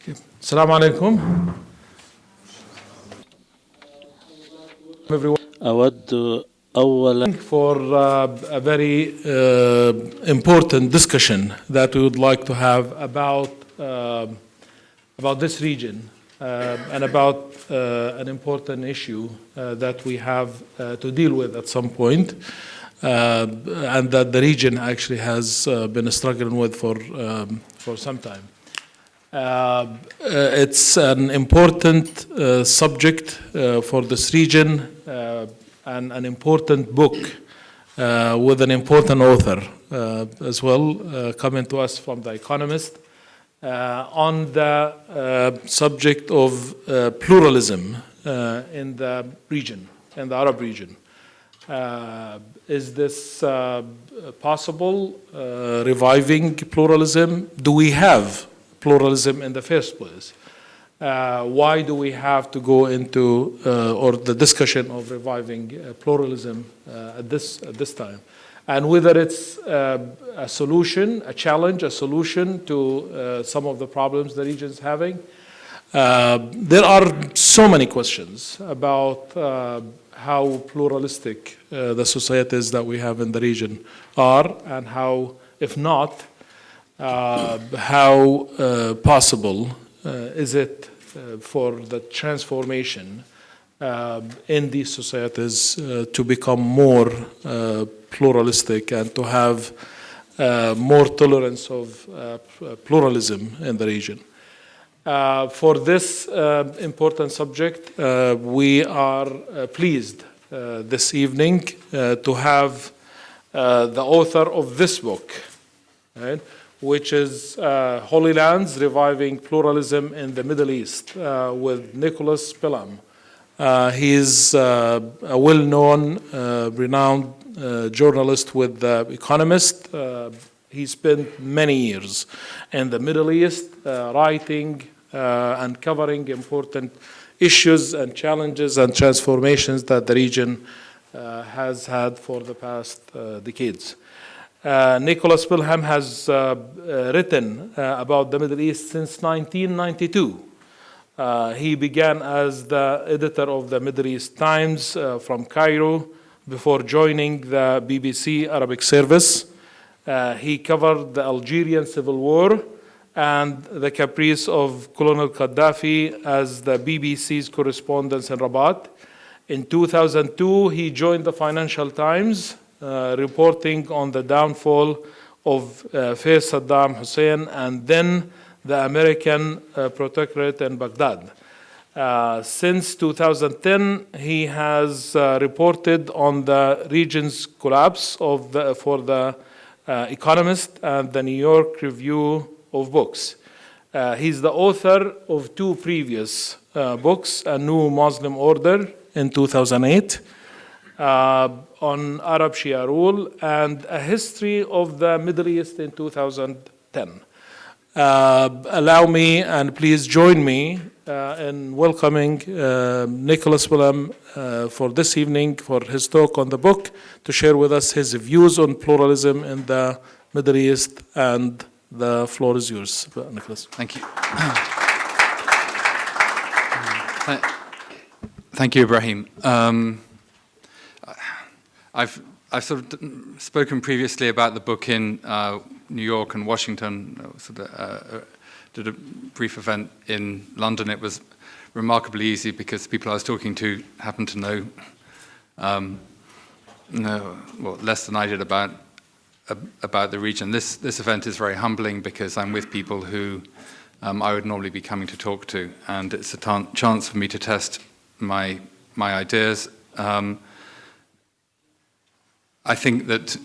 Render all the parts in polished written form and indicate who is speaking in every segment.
Speaker 1: Assalamu alaikum. Everyone.
Speaker 2: أود أولا
Speaker 1: For a very important discussion that we would like to have about this region and about an important issue that we have to deal with at some point, and that the region actually has been struggling with for some time. It's an important subject for this region and an important book with an important author as well, coming to us from the Economist on the subject of pluralism in the region, in the Arab region. Is this possible, reviving pluralism? Do we have pluralism in the first place? Why do we have to go into or the discussion of reviving pluralism at this time? And whether it's a solution, a challenge, a solution to some of the problems the region is having. There are so many questions about how pluralistic the societies that we have in the region are, and how, if not, how possible is it for the transformation in these societies to become more pluralistic and to have more tolerance of pluralism in the region. For this important subject, we are pleased this evening to have the author of this book, right, which is Holy Lands, Reviving Pluralism in the Middle East, with Nicolas Pelham. He is a well-known, renowned journalist with the Economist. He spent many years in the Middle East writing and covering important issues and challenges and transformations that the region has had for the past decades. Nicolas Pelham has written about the Middle East since 1992. He began as the editor of the Middle East Times from Cairo before joining the BBC Arabic service. He covered the Algerian Civil War and the caprice of Colonel Gaddafi as the BBC's correspondent in Rabat. In 2002, he joined the Financial Times, reporting on the downfall of first Saddam Hussein and then the American protectorate in Baghdad. Since 2010, he has reported on the region's collapse for the Economist and the New York Review of Books. He's the author of two previous books, A New Muslim Order in 2008, on Arab Shia rule, and A History of the Middle East in 2010. Allow me and please join me in welcoming Nicolas Pelham for this evening for his talk on the book, to share with us his views on pluralism in the Middle East, and the floor is yours, Nicolas.
Speaker 3: Thank you. Thank you, Ibrahim. I've sort of spoken previously about the book in New York and Washington. Did a brief event in London. It was remarkably easy because the people I was talking to happened to know less than I did about the region. This event is very humbling because I'm with people who I would normally be coming to talk to, and it's a chance for me to test my ideas. I think that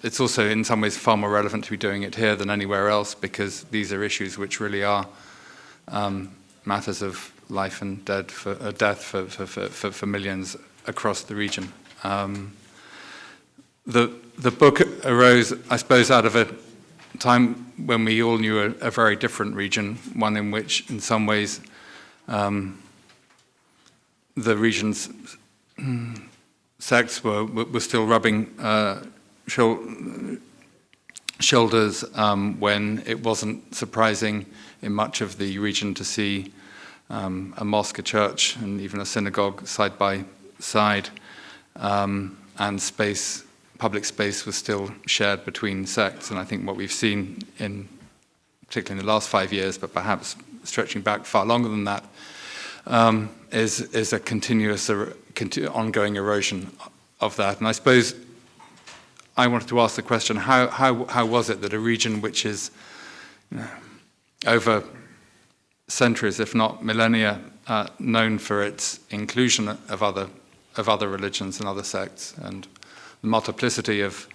Speaker 3: it's also in some ways far more relevant to be doing it here than anywhere else, because these are issues which really are matters of life and death for millions across the region. The book arose, I suppose, out of a time when we all knew a very different region, one in which in some ways the region's sects were still rubbing shoulders when it wasn't surprising in much of the region to see a mosque, a church, and even a synagogue side by side, and public space was still shared between sects. And I think what we've seen particularly in the last 5 years, but perhaps stretching back far longer than that, is a continuous, ongoing erosion of that. And I suppose I wanted to ask the question: how was it that a region which is over centuries, if not millennia, known for its inclusion of other religions and other sects, and the multiplicity of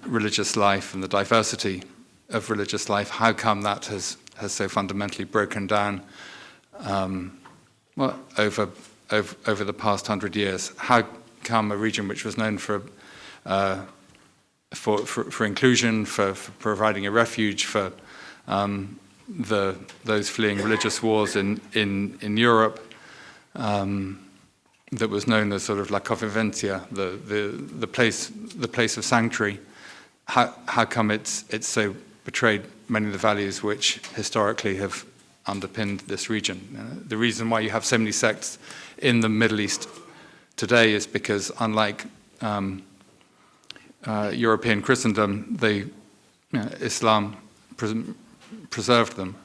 Speaker 3: religious life and the diversity of religious life, how come that has so fundamentally broken down over the past 100 years? How come a region which was known for inclusion, for providing a refuge for those fleeing religious wars in Europe, that was known as sort of la convivencia, the place of sanctuary, how come it's so betrayed many of the values which historically have underpinned this region? The reason why you have so many sects in the Middle East today is because, unlike European Christendom, Islam preserved them.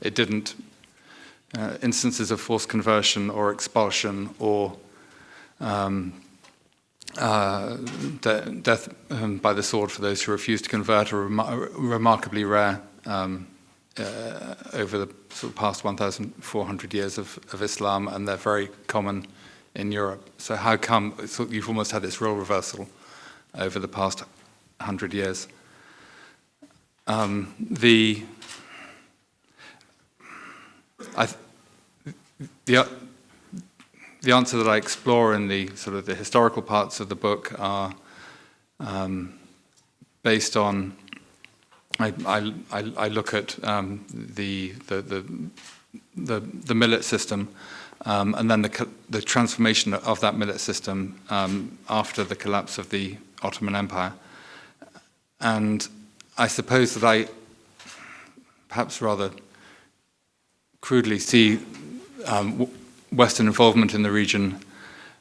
Speaker 3: It didn't. Instances of forced conversion or expulsion or death by the sword for those who refused to convert are remarkably rare over the sort of past 1,400 years of Islam, and they're very common in Europe. So how come you've almost had this role reversal over the past 100 years? The answer that I explore in the sort of the historical parts of the book are based on. I look at the millet system, and then the transformation of that millet system after the collapse of the Ottoman Empire, and I suppose that I perhaps rather crudely see Western involvement in the region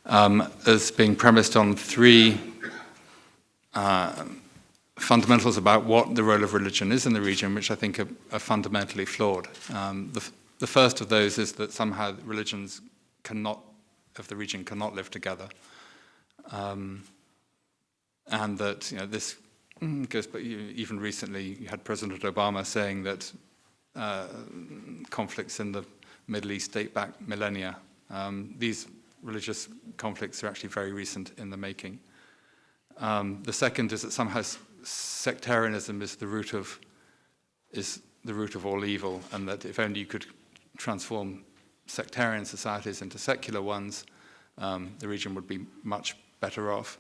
Speaker 3: as being premised on three fundamentals about what the role of religion is in the region, which I think are fundamentally flawed. The first of those is that somehow religions of the region cannot live together, and that this goes. But even recently, you had President Obama saying that conflicts in the Middle East date back millennia. These religious conflicts are actually very recent in the making. The second is that somehow sectarianism is the root of all evil, and that if only you could transform sectarian societies into secular ones, the region would be much better off.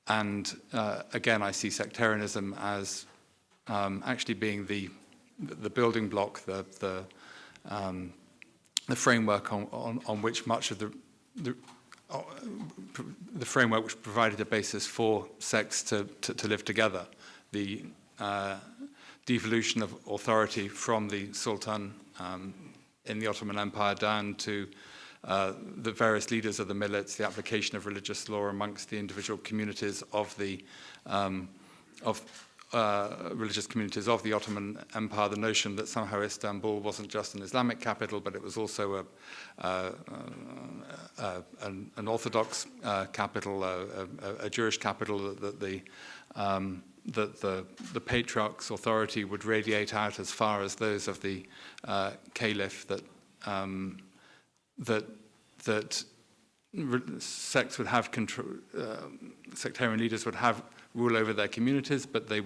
Speaker 3: And again, I see sectarianism as actually being the building block, the framework on which much of the framework which provided a basis for sects to live together. The devolution of authority from the Sultan in the Ottoman Empire down to the various leaders of the millets, the application of religious law amongst the individual communities of the religious communities of the Ottoman Empire, the notion that somehow Istanbul wasn't just an Islamic capital, but it was also an Orthodox capital, a Jewish capital, that the patriarch's authority would radiate out as far as those of the caliph, that sects would have control, sectarian leaders would have rule over their communities, but their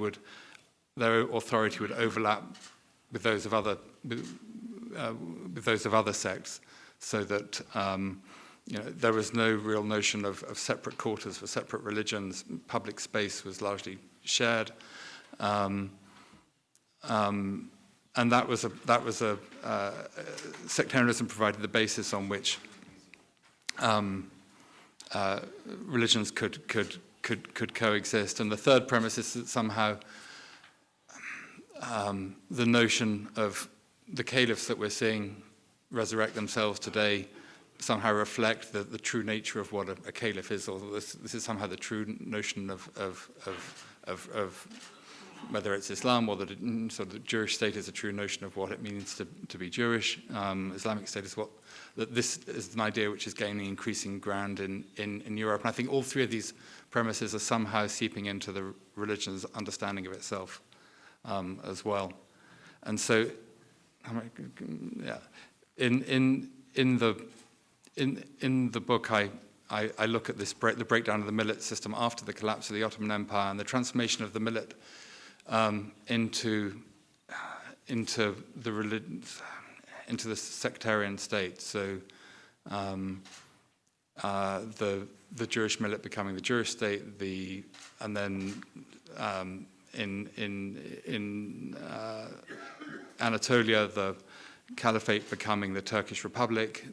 Speaker 3: authority would overlap with those of other sects, so that there was no real notion of separate quarters for separate religions. Public space was largely shared, and that was a sectarianism provided the basis on which religions could could coexist. And the third premise is that somehow the notion of the caliphs that we're seeing resurrect themselves today somehow reflect the true nature of what a caliph is, or this is somehow the true notion of whether it's Islam or the Jewish state is a true notion of what it means to be Jewish. Islamic state is this is an idea which is gaining increasing ground in Europe. And I think all three of these premises are somehow seeping into the religion's understanding of itself as well. And so, yeah, in the book, I look at the breakdown of the millet system after the collapse of the Ottoman Empire and the transformation of the millet into the sectarian state. So the Jewish millet becoming the Jewish state, and then in Anatolia, the Caliphate becoming the Turkish Republic,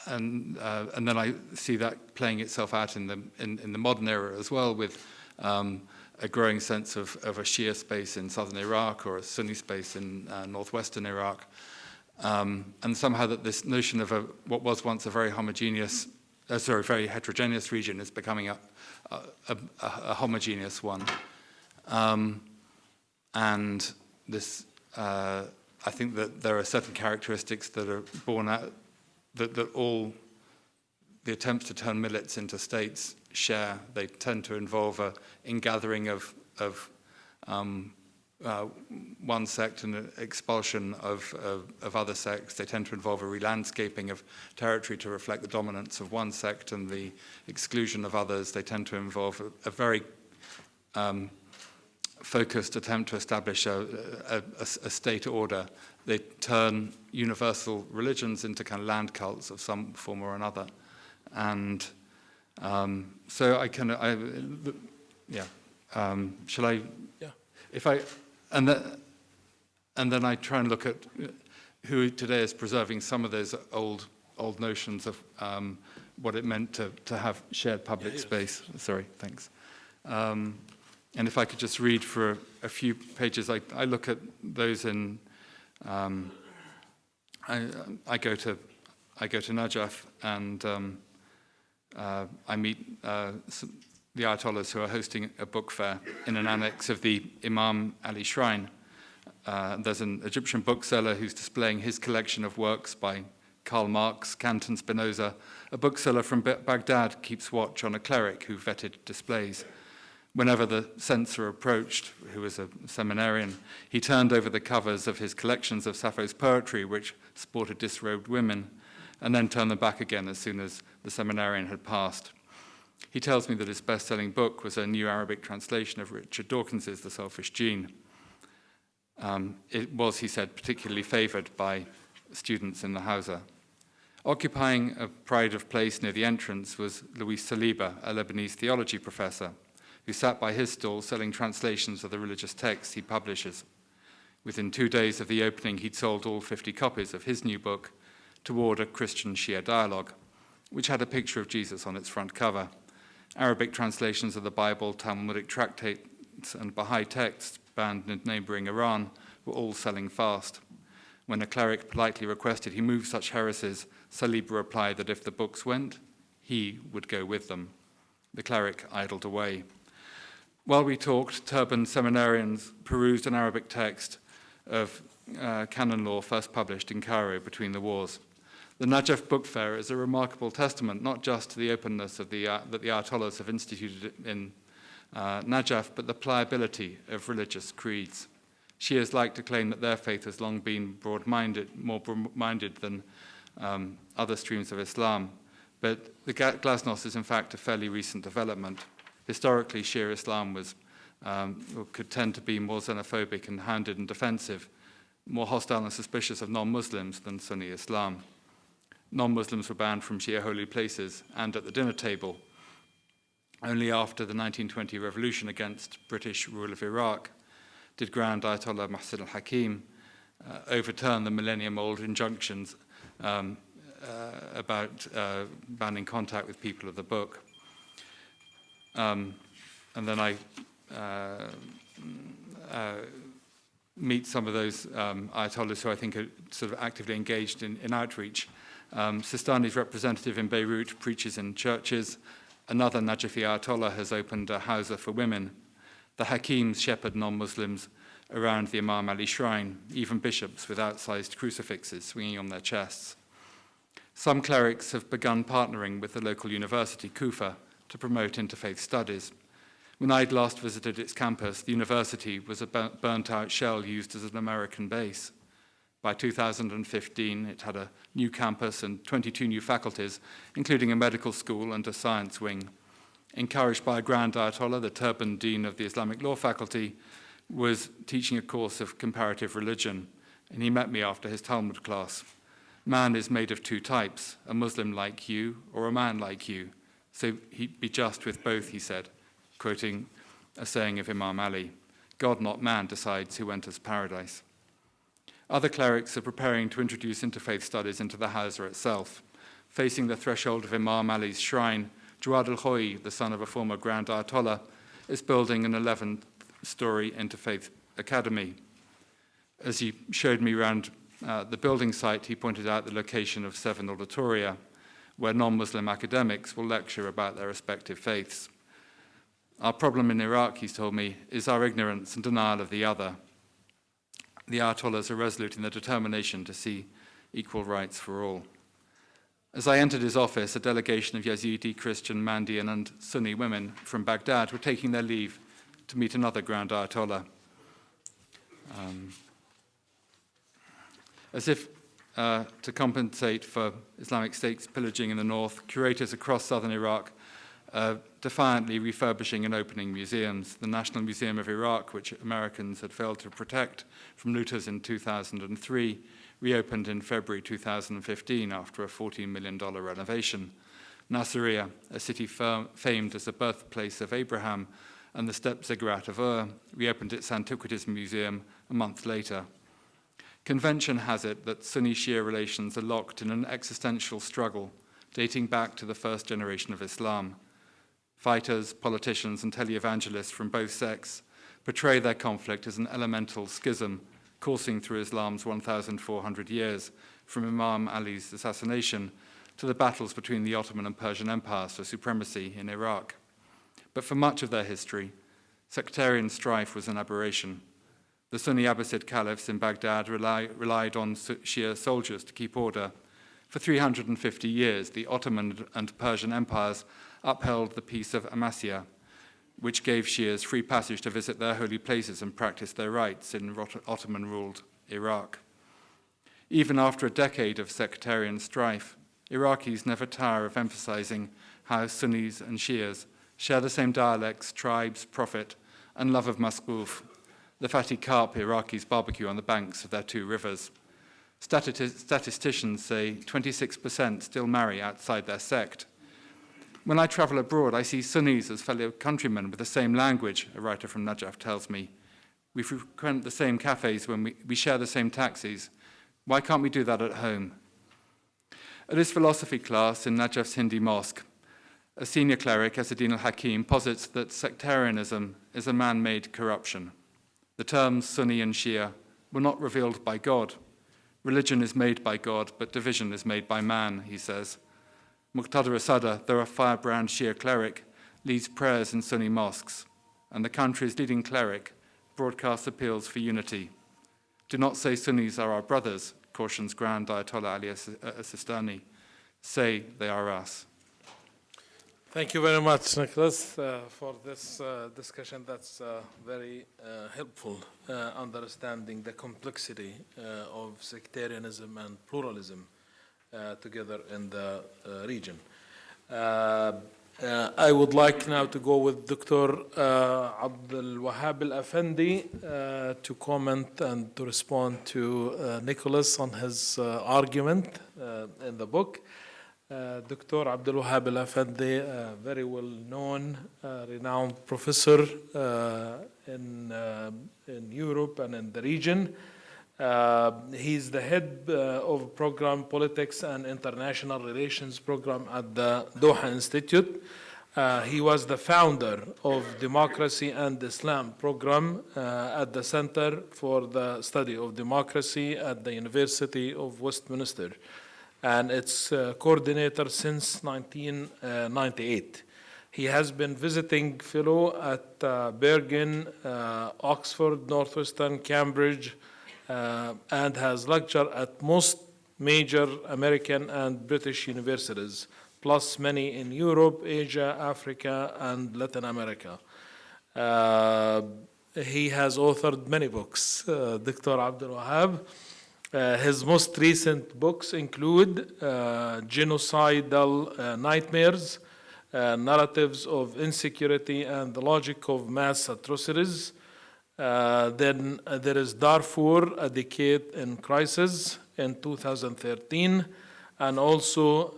Speaker 3: and then I see that playing itself out in the modern era as well, with a growing sense of a Shia space in southern Iraq or a Sunni space in northwestern Iraq, and somehow that this notion of what was once a very very heterogeneous region is becoming a homogeneous one, and this. I think that there are certain characteristics that are born out that all the attempts to turn millets into states share. They tend to involve a ingathering of one sect and an expulsion of other sects. They tend to involve a relandscaping of territory to reflect the dominance of one sect and the exclusion of others. They tend to involve a very focused attempt to establish a state order. They turn universal religions into kind of land cults of some form or another, and so shall I?
Speaker 1: Yeah.
Speaker 3: If I and then I try and look at who today is preserving some of those old notions of what it meant to have shared public space. Sorry, thanks. And if I could just read for a few pages, I look at those in. I go to Najaf and I meet the Ayatollahs who are hosting a book fair in an annex of the Imam Ali Shrine. There's an Egyptian bookseller who's displaying his collection of works by Karl Marx, Kant and Spinoza. A bookseller from Baghdad keeps watch on a cleric who vetted displays. Whenever the censor approached, who was a seminarian, he turned over the covers of his collections of Sappho's poetry, which sported disrobed women, and then turned them back again as soon as the seminarian had passed. He tells me that his best-selling book was a new Arabic translation of Richard Dawkins's The Selfish Gene. It was, he said, particularly favoured by students in the Hausa. Occupying a pride of place near the entrance was Luis Saliba, a Lebanese theology professor, who sat by his stall selling translations of the religious texts he publishes. Within 2 days of the opening, he'd sold all 50 copies of his new book toward a Christian-Shia dialogue, which had a picture of Jesus on its front cover. Arabic translations of the Bible, Talmudic tractates, and Baha'i texts banned in neighboring Iran were all selling fast. When a cleric politely requested he move such heresies, Saliba replied that if the books went, he would go with them. The cleric idled away. While we talked, turbaned seminarians perused an Arabic text of canon law first published in Cairo between the wars. The Najaf Book Fair is a remarkable testament not just to the openness of that the Ayatollahs have instituted in Najaf, but the pliability of religious creeds. Shias like to claim that their faith has long been more broad-minded than other streams of Islam, but the glasnost is in fact a fairly recent development. Historically, Shia Islam could tend to be more xenophobic and hounded and defensive, more hostile and suspicious of non-Muslims than Sunni Islam. Non-Muslims were banned from Shia holy places and at the dinner table. Only after the 1920 revolution against British rule of Iraq did Grand Ayatollah Muhsin al-Hakim overturn the millennium-old injunctions banning contact with people of the book. And then I meet some of those Ayatollahs who I think are sort of actively engaged in outreach. Sistani's representative in Beirut preaches in churches. Another Najafi Ayatollah has opened a hawza for women. The Hakims shepherd non-Muslims around the Imam Ali shrine, even bishops with outsized crucifixes swinging on their chests. Some clerics have begun partnering with the local university, Kufa, to promote interfaith studies. When I'd last visited its campus, the university was a burnt-out shell used as an American base. By 2015, it had a new campus and 22 new faculties, including a medical school and a science wing. Encouraged by a Grand Ayatollah, the turban dean of the Islamic law faculty was teaching a course of comparative religion, and he met me after his Talmud class. Man is made of two types, a Muslim like you or a man like you. So he'd be just with both, he said, quoting a saying of Imam Ali. God, not man, decides who enters paradise. Other clerics are preparing to introduce interfaith studies into the hawza itself. Facing the threshold of Imam Ali's shrine, Jawad al-Khoi, the son of a former Grand Ayatollah, is building an 11-story interfaith academy. As he showed me around the building site, he pointed out the location of 7 auditoria, where non-Muslim academics will lecture about their respective faiths. Our problem in Iraq, he's told me, is our ignorance and denial of the other. The Ayatollahs are resolute in their determination to see equal rights for all. As I entered his office, a delegation of Yazidi, Christian, Mandaean, and Sunni women from Baghdad were taking their leave to meet another Grand Ayatollah. As if to compensate for Islamic State's pillaging in the north, curators across southern Iraq defiantly refurbishing and opening museums. The National Museum of Iraq, which Americans had failed to protect from looters in 2003, reopened in February 2015 after a $14 million renovation. Nasiriyah, a city famed as the birthplace of Abraham and the steppe ziggurat of Ur, reopened its Antiquities Museum a month later. Convention has it that Sunni-Shia relations are locked in an existential struggle dating back to the first generation of Islam. Fighters, politicians, and televangelists from both sects portray their conflict as an elemental schism coursing through Islam's 1,400 years, from Imam Ali's assassination to the battles between the Ottoman and Persian empires for supremacy in Iraq. But for much of their history, sectarian strife was an aberration. The Sunni Abbasid caliphs in Baghdad relied on Shia soldiers to keep order. For 350 years, the Ottoman and Persian empires upheld the Peace of Amasya, which gave Shias free passage to visit their holy places and practice their rites in Ottoman-ruled Iraq. Even after a decade of sectarian strife, Iraqis never tire of emphasizing how Sunnis and Shias share the same dialects, tribes, prophet, and love of masqouf, the fatty carp Iraqis barbecue on the banks of their 2 rivers. Statisticians say 26% still marry outside their sect. When I travel abroad, I see Sunnis as fellow countrymen with the same language, a writer from Najaf tells me. We frequent the same cafes when we share the same taxis. Why can't we do that at home? At his philosophy class in Najaf's Hindi mosque, a senior cleric, Asaddin al-Hakim, posits that sectarianism is a man-made corruption. The terms Sunni and Shia were not revealed by God. Religion is made by God, but division is made by man, he says. Muqtada Asada, though a firebrand Shia cleric, leads prayers in Sunni mosques, and the country's leading cleric broadcasts appeals for unity. Do not say Sunnis are our brothers, cautions Grand Ayatollah Ali Sistani. Say they are us.
Speaker 1: Thank you very much, Nicholas, for this discussion. That's very helpful, understanding the complexity of sectarianism and pluralism together in the region. I would like now to go with Dr. Abdelwahab el-Affendi to comment and to respond to Nicholas on his argument in the book. Dr. Abdelwahab el-Affendi, a very well-known, renowned professor in Europe and in the region, He's the head of program Politics and International Relations program at the Doha Institute. He was the founder of Democracy and Islam program at the Center for the Study of Democracy at the University of Westminster, and its coordinator since 1998. He has been visiting fellow at Bergen, Oxford, Northwestern, Cambridge, and has lectured at most major American and British universities, plus many in Europe, Asia, Africa, and Latin America. He has authored many books, Dr. Abdelwahab. His most recent books include Genocidal Nightmares, Narratives of Insecurity and the Logic of Mass Atrocities. Then there is Darfur, A Decade in Crisis in 2013, and also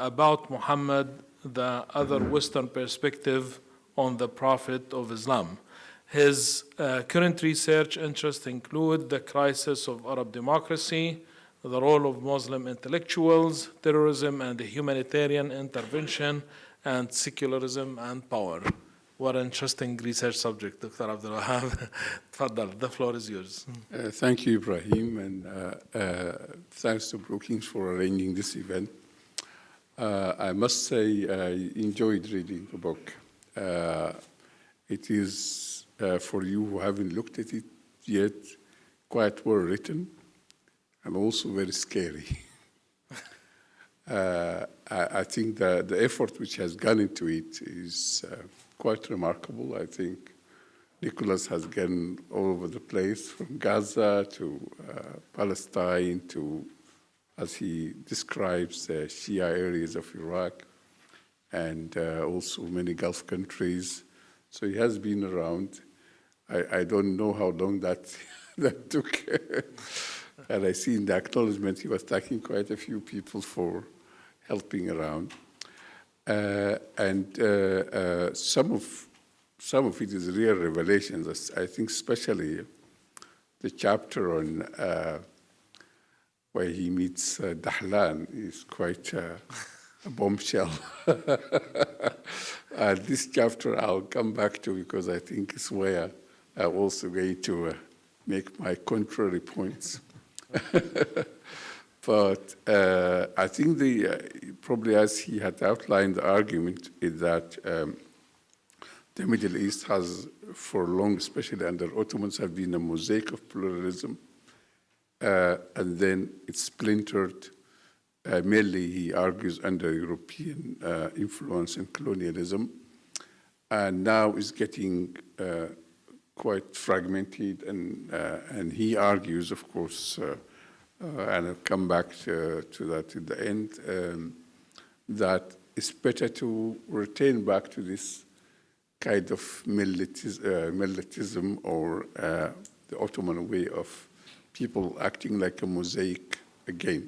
Speaker 1: about Muhammad, the other Western perspective on the Prophet of Islam. His current research interests include the crisis of Arab democracy, the role of Muslim intellectuals, terrorism and humanitarian intervention, and secularism and power. What an interesting research subject, Dr. Abdelwahab. Tfaddal, the floor is yours.
Speaker 4: Thank you, Ibrahim, and thanks to Brookings for arranging this event. I must say I enjoyed reading the book. It is, for you who haven't looked at it yet, quite well written and also very scary. I think the effort which has gone into it is quite remarkable. I think Nicolas has gone all over the place, from Gaza to Palestine to, as he describes, the Shia areas of Iraq and also many Gulf countries. So he has been around. I don't know how long that took. And I see in the acknowledgement he was thanking quite a few people for helping around. And some of it is real revelations. I think especially the chapter on where he meets Dahlan is quite a bombshell. This chapter I'll come back to because I think it's where I'm also going to make my contrary points. But I think probably as he had outlined, the argument is that the Middle East has, for long, especially under Ottomans, have been a mosaic of pluralism, and then it splintered. Mainly, he argues, under European influence and colonialism, and now is getting quite fragmented. And he argues, of course, and I'll come back to that at the end, that it's better to return back to this kind of militism or the Ottoman way of people acting like a mosaic again.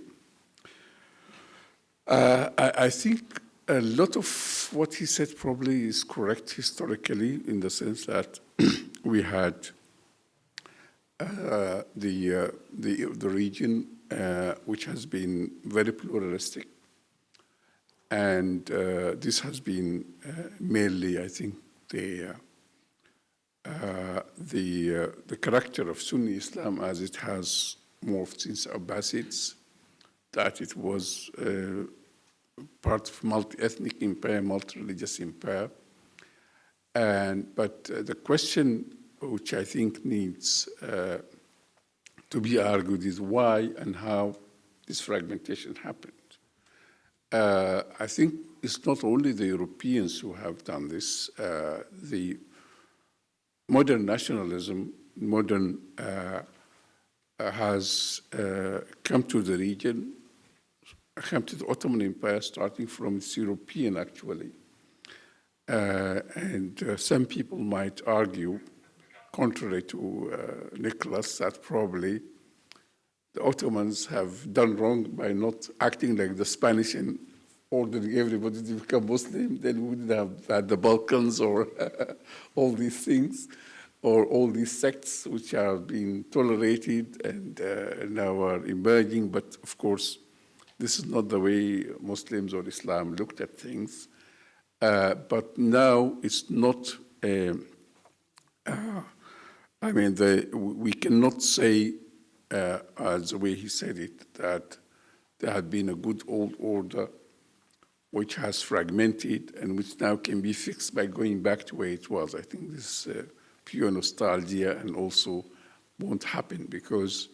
Speaker 4: I think a lot of what he said probably is correct historically, in the sense that we had the region, which has been very pluralistic, and this has been mainly, I think, the character of Sunni Islam as it has morphed since Abbasids, that it was part of multi-ethnic empire, multi-religious empire, but the question which I think needs to be argued is why and how this fragmentation happened. I think it's not only the Europeans who have done this. The modern nationalism, has come to the region, come to the Ottoman Empire, starting from its European, actually. And some people might argue, contrary to Nicolas, that probably the Ottomans have done wrong by not acting like the Spanish and ordering everybody to become Muslim. Then we wouldn't have had the Balkans or all these things. or all these sects which are being tolerated and now are emerging. But of course, this is not the way Muslims or Islam looked at things. But now it's not, we cannot say, as the way he said it, that there had been a good old order which has fragmented and which now can be fixed by going back to where it was. I think this pure nostalgia and also won't happen because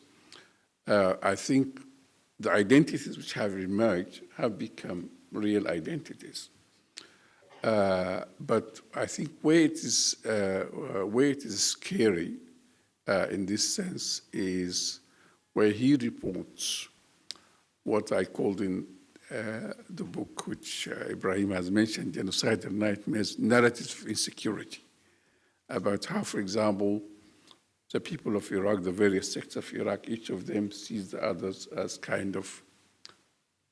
Speaker 4: I think the identities which have emerged have become real identities. But I think where it is scary in this sense is where he reports what I called in the book, which Ibrahim has mentioned, Genocidal Nightmares, Narratives of Insecurity, about how, for example, the people of Iraq, the various sects of Iraq, each of them sees the others as kind of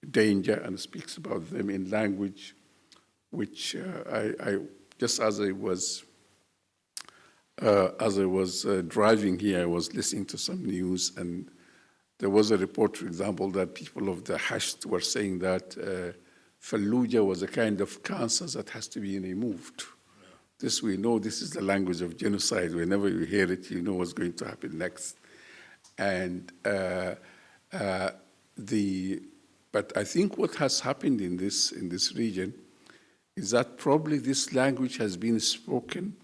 Speaker 4: danger and speaks about them in language which I just as I was driving here, I was listening to some news, and there was a report, for example, that people of the Hasht were saying that Fallujah was a kind of cancer that has to be removed. Yeah. This we know, this is the language of genocide. Whenever you hear it, you know what's going to happen next. And but I think what has happened in this region is that probably this language has been spoken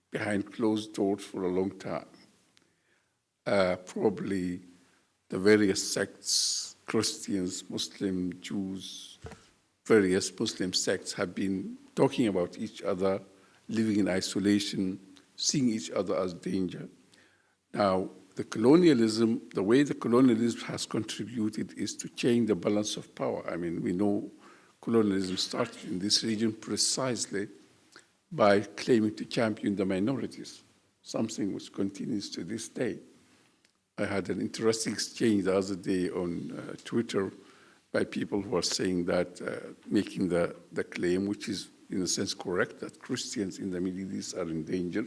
Speaker 4: behind closed doors for a long time. Probably the various sects, Christians, Muslim, Jews, various Muslim sects have been talking about each other, living in isolation, seeing each other as danger. Now, the way the colonialism has contributed is to change the balance of power. I mean, we know colonialism started in this region precisely by claiming to champion the minorities, something which continues to this day. I had an interesting exchange the other day on Twitter by people who are saying that, making the claim, which is in a sense correct, that Christians in the Middle East are in danger.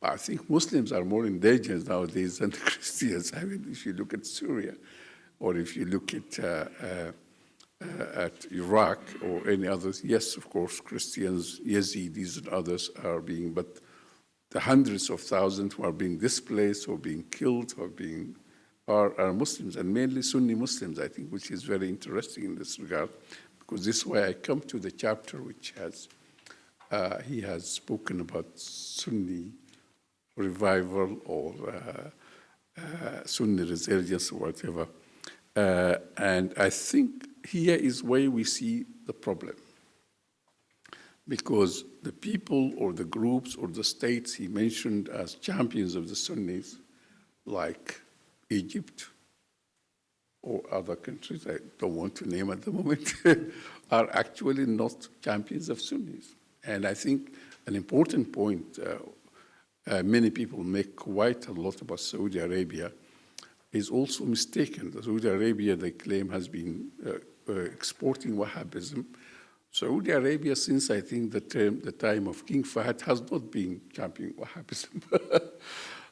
Speaker 4: I think Muslims are more in danger nowadays than the Christians. I mean, if you look at Syria, or if you look at Iraq or any others, yes, of course, Christians, Yazidis, and others are being, but the hundreds of thousands who are being displaced or being killed or are Muslims, and mainly Sunni Muslims, I think, which is very interesting in this regard, because this way I come to the chapter which has, he has spoken about Sunni revival or Sunni resurgence or whatever. And I think here is where we see the problem. Because the people or the groups or the states he mentioned as champions of the Sunnis, like Egypt or other countries I don't want to name at the moment, are actually not champions of Sunnis. And I think an important point many people make quite a lot about Saudi Arabia is also mistaken. Saudi Arabia, they claim, has been exporting Wahhabism. Saudi Arabia, since I think the time of King Fahd, has not been championing Wahhabism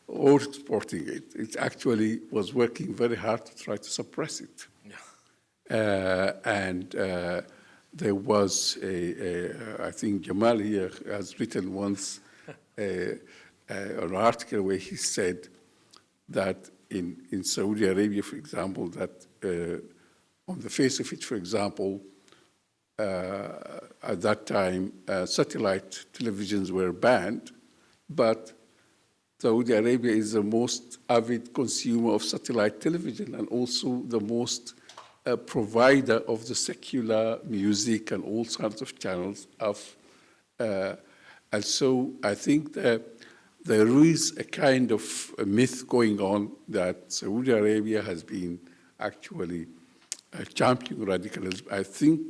Speaker 4: or exporting it. It actually was working very hard to try to suppress it. Yeah. There was I think Jamal here has written once an article where he said that in Saudi Arabia, for example, that on the face of it, for example, at that time, satellite televisions were banned, but Saudi Arabia is the most avid consumer of satellite television and also the most provider of the secular music and all sorts of channels and so I think that there is a kind of a myth going on that Saudi Arabia has been actually championing radicalism. I think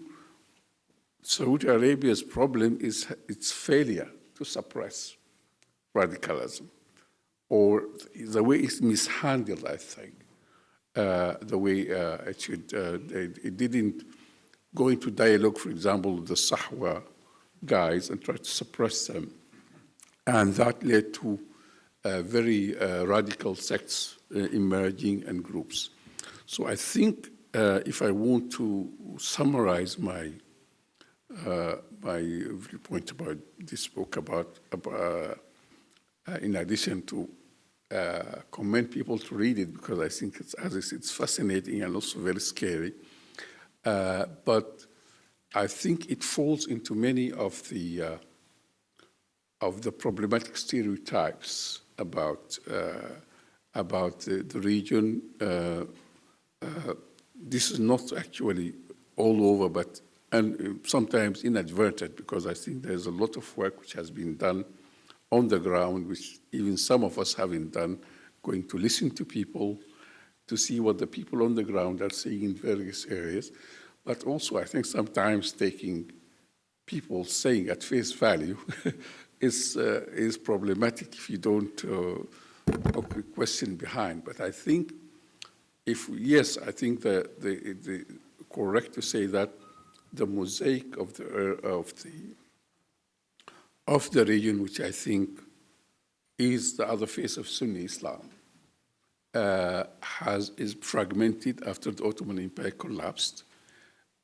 Speaker 4: Saudi Arabia's problem is its failure to suppress radicalism, or the way it's mishandled, I think. The way it should, it didn't go into dialogue, for example, with the Sahwa guys and try to suppress them. And that led to very radical sects emerging and groups. So I think if I want to summarize my viewpoint about this book, in addition to commend people to read it, because I think it's fascinating and also very scary. But I think it falls into many of the problematic stereotypes about the region. This is not actually all over, but and sometimes inadvertent, because I think there's a lot of work which has been done on the ground, which even some of us haven't done, going to listen to people, to see what the people on the ground are saying in various areas. But also, I think sometimes taking people saying at face value is problematic if you don't question behind. But I think I think the correct to say that the mosaic of the region, which I think is the other face of Sunni Islam, is fragmented after the Ottoman Empire collapsed.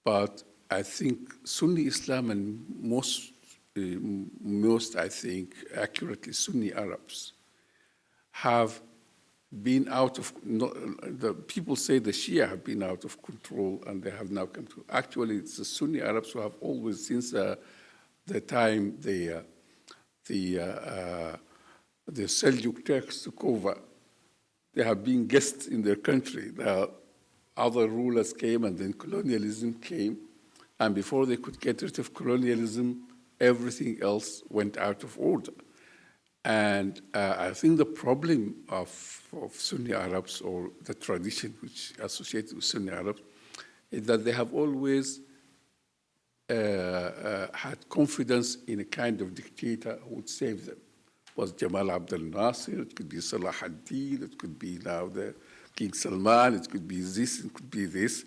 Speaker 4: But I think Sunni Islam and most I think accurately Sunni Arabs have been out of, the people say the Shia have been out of control and they have now come to, actually it's the Sunni Arabs who have always, since the time the Seljuk Turks took over, they have been guests in their country. The other rulers came and then colonialism came, and before they could get rid of colonialism, everything else went out of order. And I think the problem of Sunni Arabs, or the tradition which associated with Sunni Arabs, is that they have always had confidence in a kind of dictator who would save them. It was Jamal Abdel Nasser, it could be Salah ad-Din, it could be now the King Salman, it could be this, it could be this.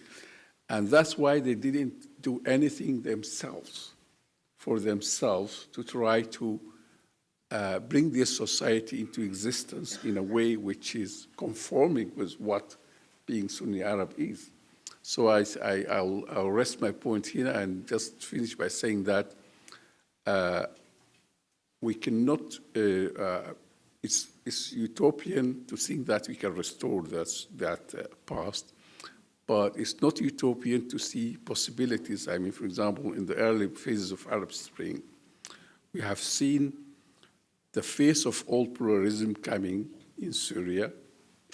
Speaker 4: And that's why they didn't do anything for themselves to try to bring this society into existence in a way which is conforming with what being Sunni Arab is. So I'll rest my point here and just finish by saying that we cannot, it's utopian to think that we can restore that past, but it's not utopian to see possibilities. I mean, for example, in the early phases of Arab Spring, we have seen the face of all pluralism coming in Syria,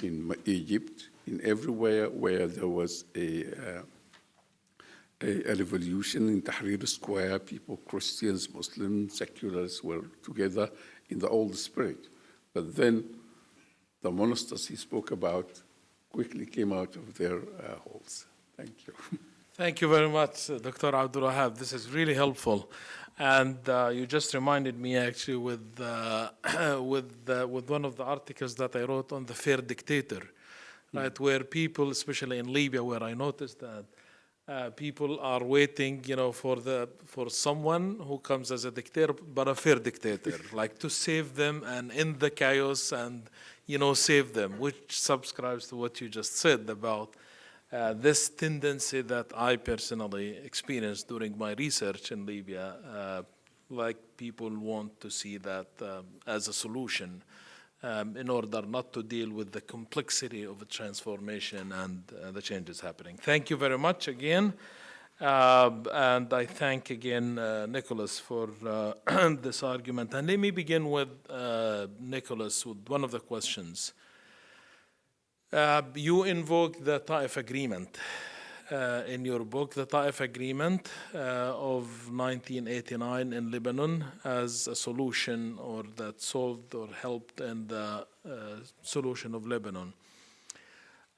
Speaker 4: in Egypt, in everywhere where there was a revolution in Tahrir Square. People, Christians, Muslims, seculars were together in the old spirit. But then the monsters he spoke about quickly came out of their holes. Thank you.
Speaker 1: Thank you very much, Dr. Abdelwahab. This is really helpful. And you just reminded me actually with one of the articles that I wrote on the fair dictator, right, where people, especially in Libya, where I noticed that people are waiting, for someone who comes as a dictator, but a fair dictator, like to save them and end the chaos and, save them, which subscribes to what you just said about this tendency that I personally experienced during my research in Libya, like people want to see that as a solution in order not to deal with the complexity of the transformation and the changes happening. Thank you very much again. And I thank again Nicolas for this argument. And let me begin with Nicolas with one of the questions. You invoked the Taif Agreement in your book, the Taif Agreement of 1989 in Lebanon as a solution, or that solved or helped in the solution of Lebanon.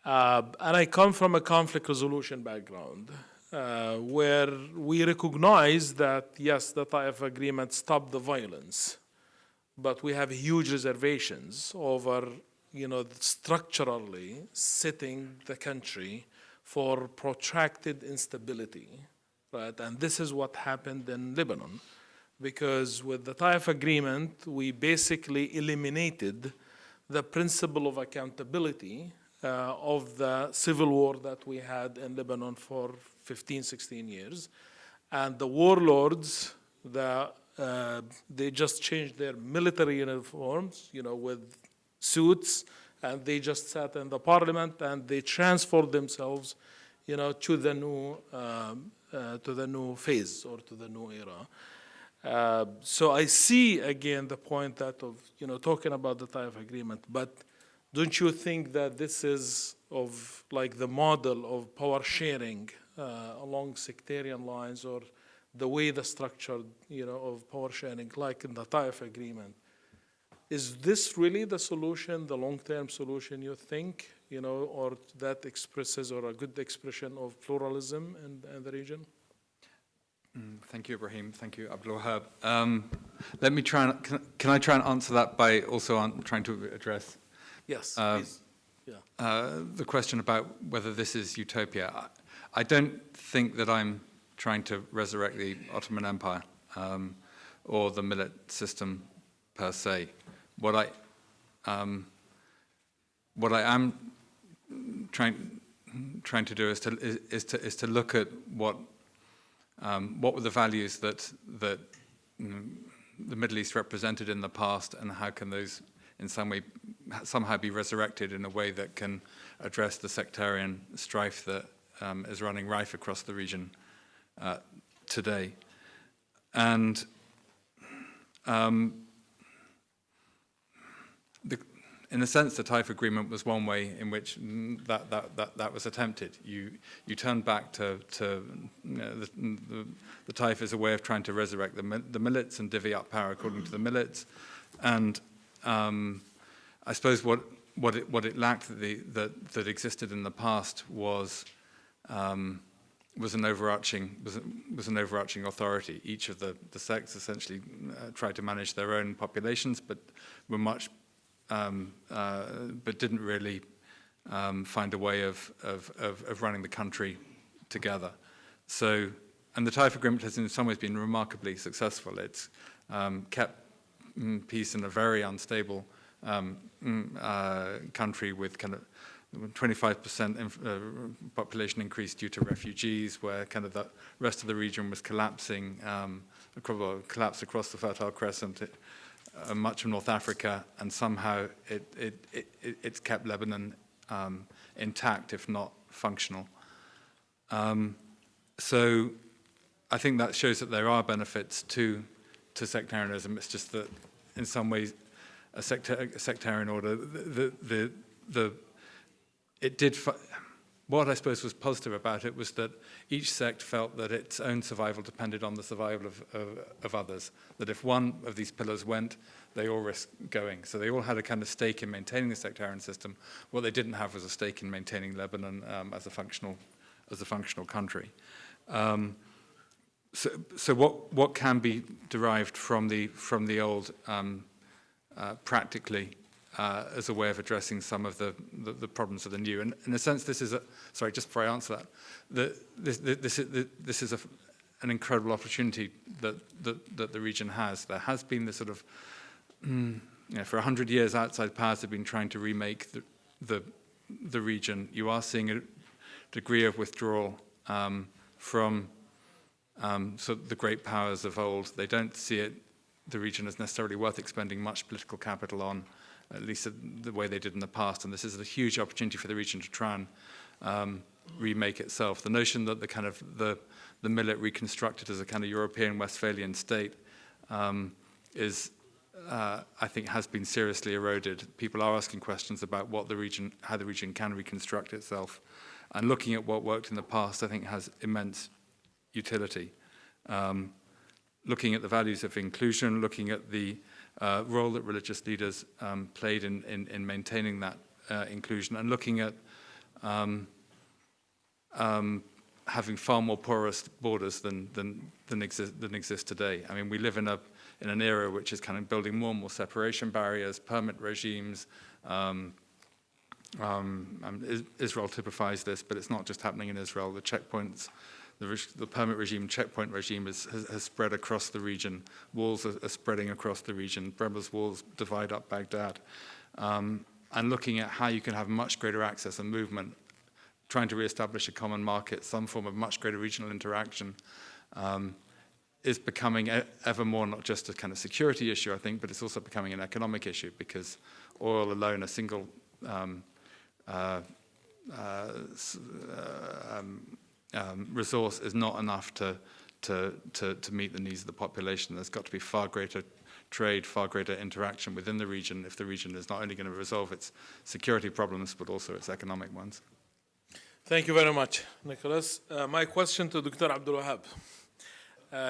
Speaker 1: And I come from a conflict resolution background where we recognize that, yes, the Taif Agreement stopped the violence, but we have huge reservations over structurally setting the country for protracted instability, right? And this is what happened in Lebanon, because with the Taif Agreement, we basically eliminated the principle of accountability of the civil war that we had in Lebanon for 15, 16 years. And the warlords, they just changed their military uniforms, with suits, and they just sat in the parliament and they transferred themselves, to the new phase or to the new era. So I see again the point that of talking about the Taif agreement, but don't you think that this is of like the model of power sharing along sectarian lines, or the way the structure of power sharing, like in the Taif agreement? Is this really the solution, the long-term solution, you think, or that expresses, or a good expression of pluralism in the region?
Speaker 3: Thank you, Ibrahim. Thank you, Abdelwahab. Let me try and, can I try and answer that by also trying to address
Speaker 1: Yes, please. Yeah.
Speaker 3: The question about whether this is utopia. I don't think that I'm trying to resurrect the Ottoman Empire or the millet system per se. What I am trying to do is to look at what were the values that the Middle East represented in the past, and how can those in some way somehow be resurrected in a way that can address the sectarian strife that is running rife across the region today. And in a sense, the Taif agreement was one way in which that was attempted. You turn back to the Taif as a way of trying to resurrect the millets and divvy up power according to the millets, and I suppose what it lacked that existed in the past was an overarching authority. Each of the sects essentially tried to manage their own populations, but didn't really find a way of running the country together. So, and the Taif agreement has in some ways been remarkably successful. It's kept peace in a very unstable country with kind of 25% population increase due to refugees, where kind of the rest of the region was collapsing, collapsed across the Fertile Crescent, much of North Africa, and somehow it's kept Lebanon intact, if not functional. So I think that shows that there are benefits to sectarianism. It's just that in some ways a sectarian order, what I suppose was positive about it was that each sect felt that its own survival depended on the survival of others, that if one of these pillars went, they all risked going. So they all had a kind of stake in maintaining the sectarian system. What they didn't have was a stake in maintaining Lebanon as a functional country. So what can be derived from the old practically as a way of addressing some of the problems of the new? And in a sense, this is sorry, just before I answer that, this is an incredible opportunity that the region has. There has been this sort of, for 100 years, outside powers have been trying to remake the region. You are seeing a degree of withdrawal from the great powers of old. They don't see the region as necessarily worth expending much political capital on, at least the way they did in the past. And this is a huge opportunity for the region to try and remake itself. The notion that the millet reconstructed as a kind of European Westphalian state is, I think, has been seriously eroded. People are asking questions about how the region can reconstruct itself. And looking at what worked in the past, I think, has immense utility. Looking at the values of inclusion, looking at the role that religious leaders played in maintaining that inclusion, and looking at having far more porous borders than exist today. I mean, we live in an era which is kind of building more and more separation barriers, permit regimes. Israel typifies this, but it's not just happening in Israel. The checkpoints, the permit regime, checkpoint regime has spread across the region. Walls are spreading across the region. Bremer's walls divide up Baghdad. and looking at how you can have much greater access and movement, trying to reestablish a common market, some form of much greater regional interaction, is becoming ever more not just a kind of security issue, I think, but it's also becoming an economic issue, because oil alone, a single resource, is not enough to meet the needs of the population. There's got to be far greater trade, far greater interaction within the region if the region is not only going to resolve its security problems, but also its economic ones.
Speaker 1: Thank you very much, Nicholas. My question to Dr. Abdelwahab.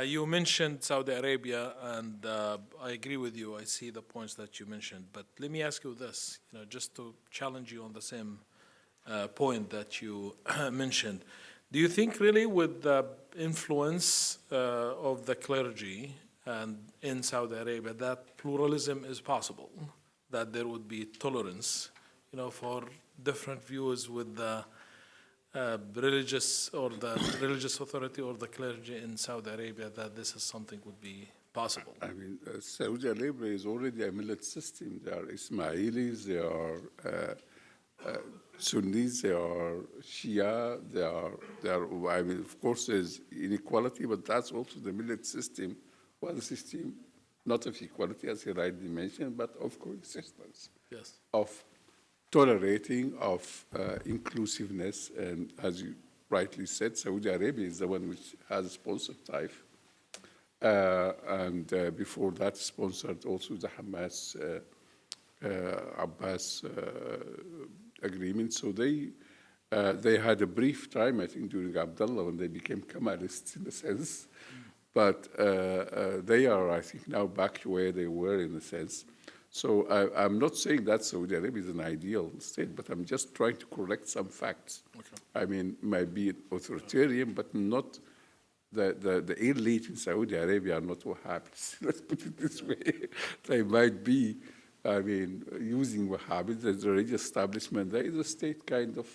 Speaker 1: You mentioned Saudi Arabia, and I agree with you. I see the points that you mentioned. But let me ask you this, just to challenge you on the same point that you mentioned. Do you think really with the influence of the clergy and in Saudi Arabia that pluralism is possible, that there would be tolerance, for different views with the religious authority or the clergy in Saudi Arabia, that this is something would be possible?
Speaker 4: I mean, Saudi Arabia is already a millet system. There are Ismailis, there are Sunnis, there are Shia, there are. I mean, of course, there's inequality, but that's also the millet system, one system, not of equality, as you rightly mentioned, but of coexistence.
Speaker 1: Yes.
Speaker 4: Of tolerating, of inclusiveness, and as you rightly said, Saudi Arabia is the one which has sponsored Taif, and before that sponsored also the Hamas Abbas agreement. So they had a brief time, I think, during Abdullah when they became Kemalists in a sense, but they are, I think, now back to where they were in a sense. So I'm not saying that Saudi Arabia is an ideal state, but I'm just trying to correct some facts.
Speaker 1: Okay.
Speaker 4: I mean, might be authoritarian, but not the elite in Saudi Arabia are not Wahhabis. Let's put it this way. They might be, I mean, using Wahhabis as a religious establishment. There is a state kind of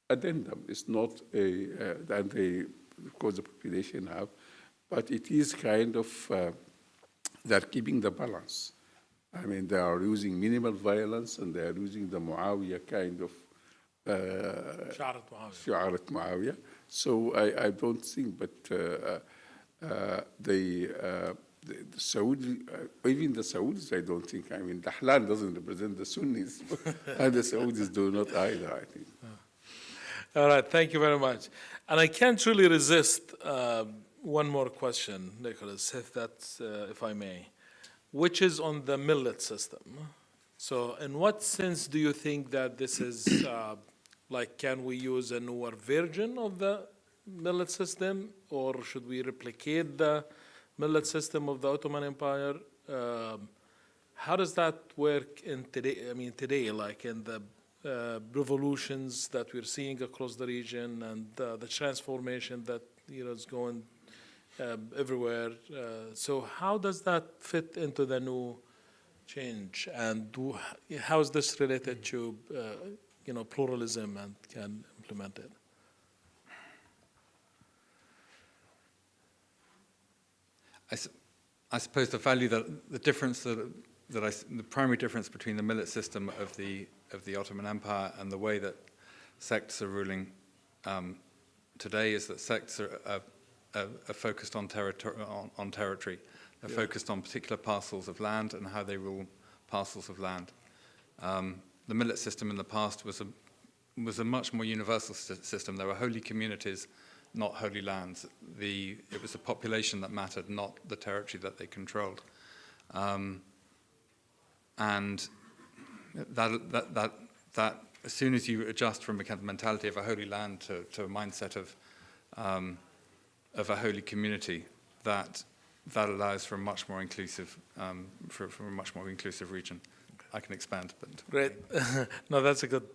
Speaker 4: addendum. It's not that they, of course, the population have, but it is kind of, they're keeping the balance. I mean, they are using minimal violence, and they are using the Muawiyah kind of Shi'arat Muawiyah. So I don't think, but the Saudi, even the Saudis, I don't think. I mean, Dahlan doesn't represent the Sunnis, and the Saudis do not either, I think.
Speaker 1: All right, thank you very much. And I can't really resist one more question, Nicholas, if I may, which is on the millet system. So in what sense do you think that this is, can we use a newer version of the millet system, or should we replicate the millet system of the Ottoman Empire? How does that work today, like in the revolutions that we're seeing across the region, and the transformation that is going everywhere. So how does that fit into the new change, and how is this related to pluralism and can implement it?
Speaker 3: I suppose the primary difference between the millet system of the Ottoman Empire and the way that sects are ruling today is that sects are focused on territory. They're focused on particular parcels of land and how they rule parcels of land. The millet system in the past was a much more universal system. There were holy communities, not holy lands. It was the population that mattered, not the territory that they controlled. And that as soon as you adjust from a kind of mentality of a holy land to a mindset of a holy community, that allows for a much more inclusive region. I can expand, but
Speaker 1: great. No, that's a good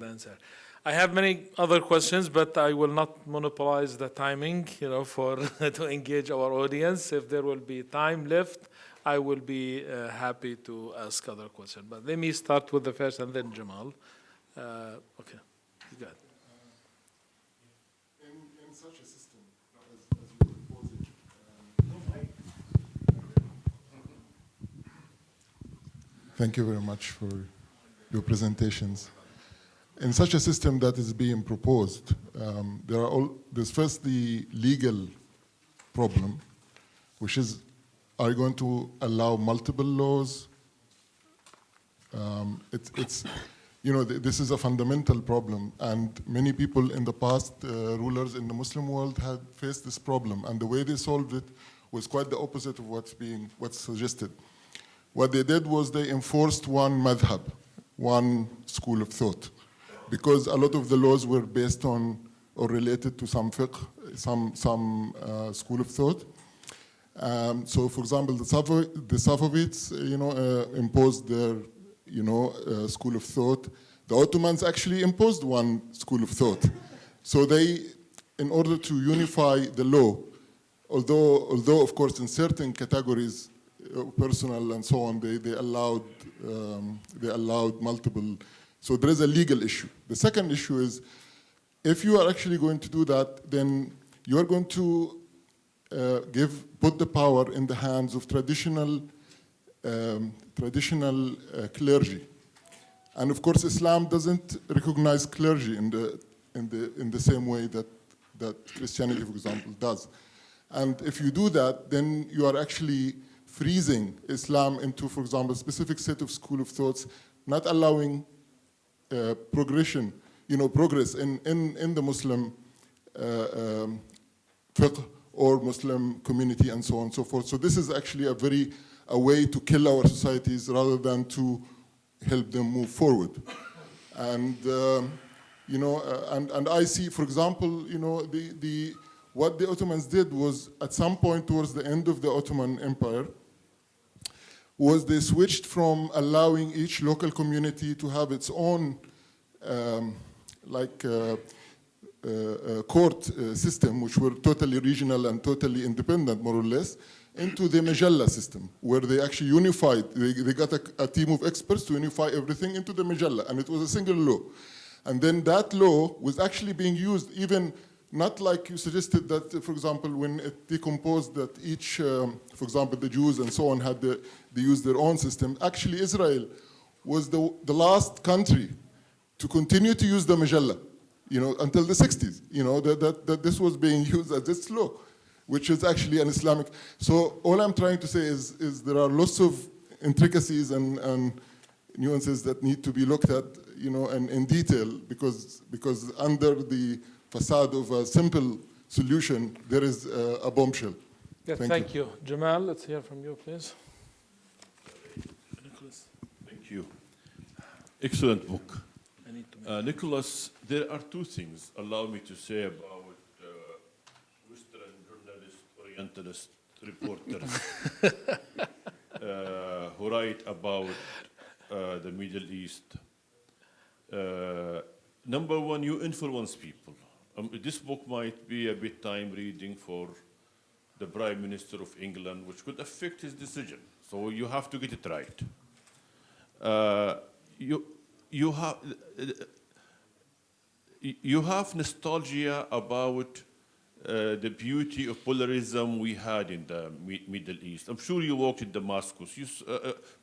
Speaker 1: answer. I have many other questions, but I will not monopolize the timing, for to engage our audience. If there will be time left, I will be happy to ask other questions. But let me start with the first, and then Jamal. Okay, you got it.
Speaker 5: In such a system, as you reported, thank you very much for your presentations. In such a system that is being proposed, there's first the legal problem, which is, are you going to allow multiple laws? This is a fundamental problem, and many people in the past, rulers in the Muslim world, had faced this problem, and the way they solved it was quite the opposite of what's suggested. What they did was they enforced one madhab, one school of thought, because a lot of the laws were based on or related to some fiqh, some school of thought. So, for example, the Safavids, imposed their, school of thought. The Ottomans actually imposed one school of thought. So they, in order to unify the law, although of course in certain categories, personal and so on, they allowed multiple. So there is a legal issue. The second issue is, if you are actually going to do that, then you are going to put the power in the hands of traditional clergy, and of course Islam doesn't recognize clergy in the same way that Christianity, for example, does. And if you do that, then you are actually freezing Islam into, for example, a specific set of school of thoughts, not allowing progress in the Muslim fiqh or Muslim community and so on and so forth. So this is actually a way to kill our societies rather than to help them move forward. And and I see, for example, what the Ottomans did was, at some point towards the end of the Ottoman Empire, was they switched from allowing each local community to have its own court system, which were totally regional and totally independent, more or less, into the Majalla system, where they actually unified, they got a team of experts to unify everything into the Majalla, and it was a single law. And then that law was actually being used, even not like you suggested that, for example, when it decomposed that each, for example, the Jews and so on they used their own system. Actually, Israel was the last country to continue to use the Majalla, until the 60s, that this was being used as its law, which is actually an Islamic. So all I'm trying to say is there are lots of intricacies and nuances that need to be looked at, and in detail, because under the facade of a simple solution, there is a bombshell.
Speaker 1: Yeah, thank you. Jamal, let's hear from you, please.
Speaker 6: Nicholas. Thank you. Excellent book. Nicholas, there are two things allow me to say about Western journalist, Orientalist reporters who write about the Middle East. Number one, you influence people. This book might be a bedtime reading for the Prime Minister of England, which could affect his decision. So you have to get it right. You have nostalgia about the beauty of pluralism we had in the Middle East. I'm sure you walked in Damascus.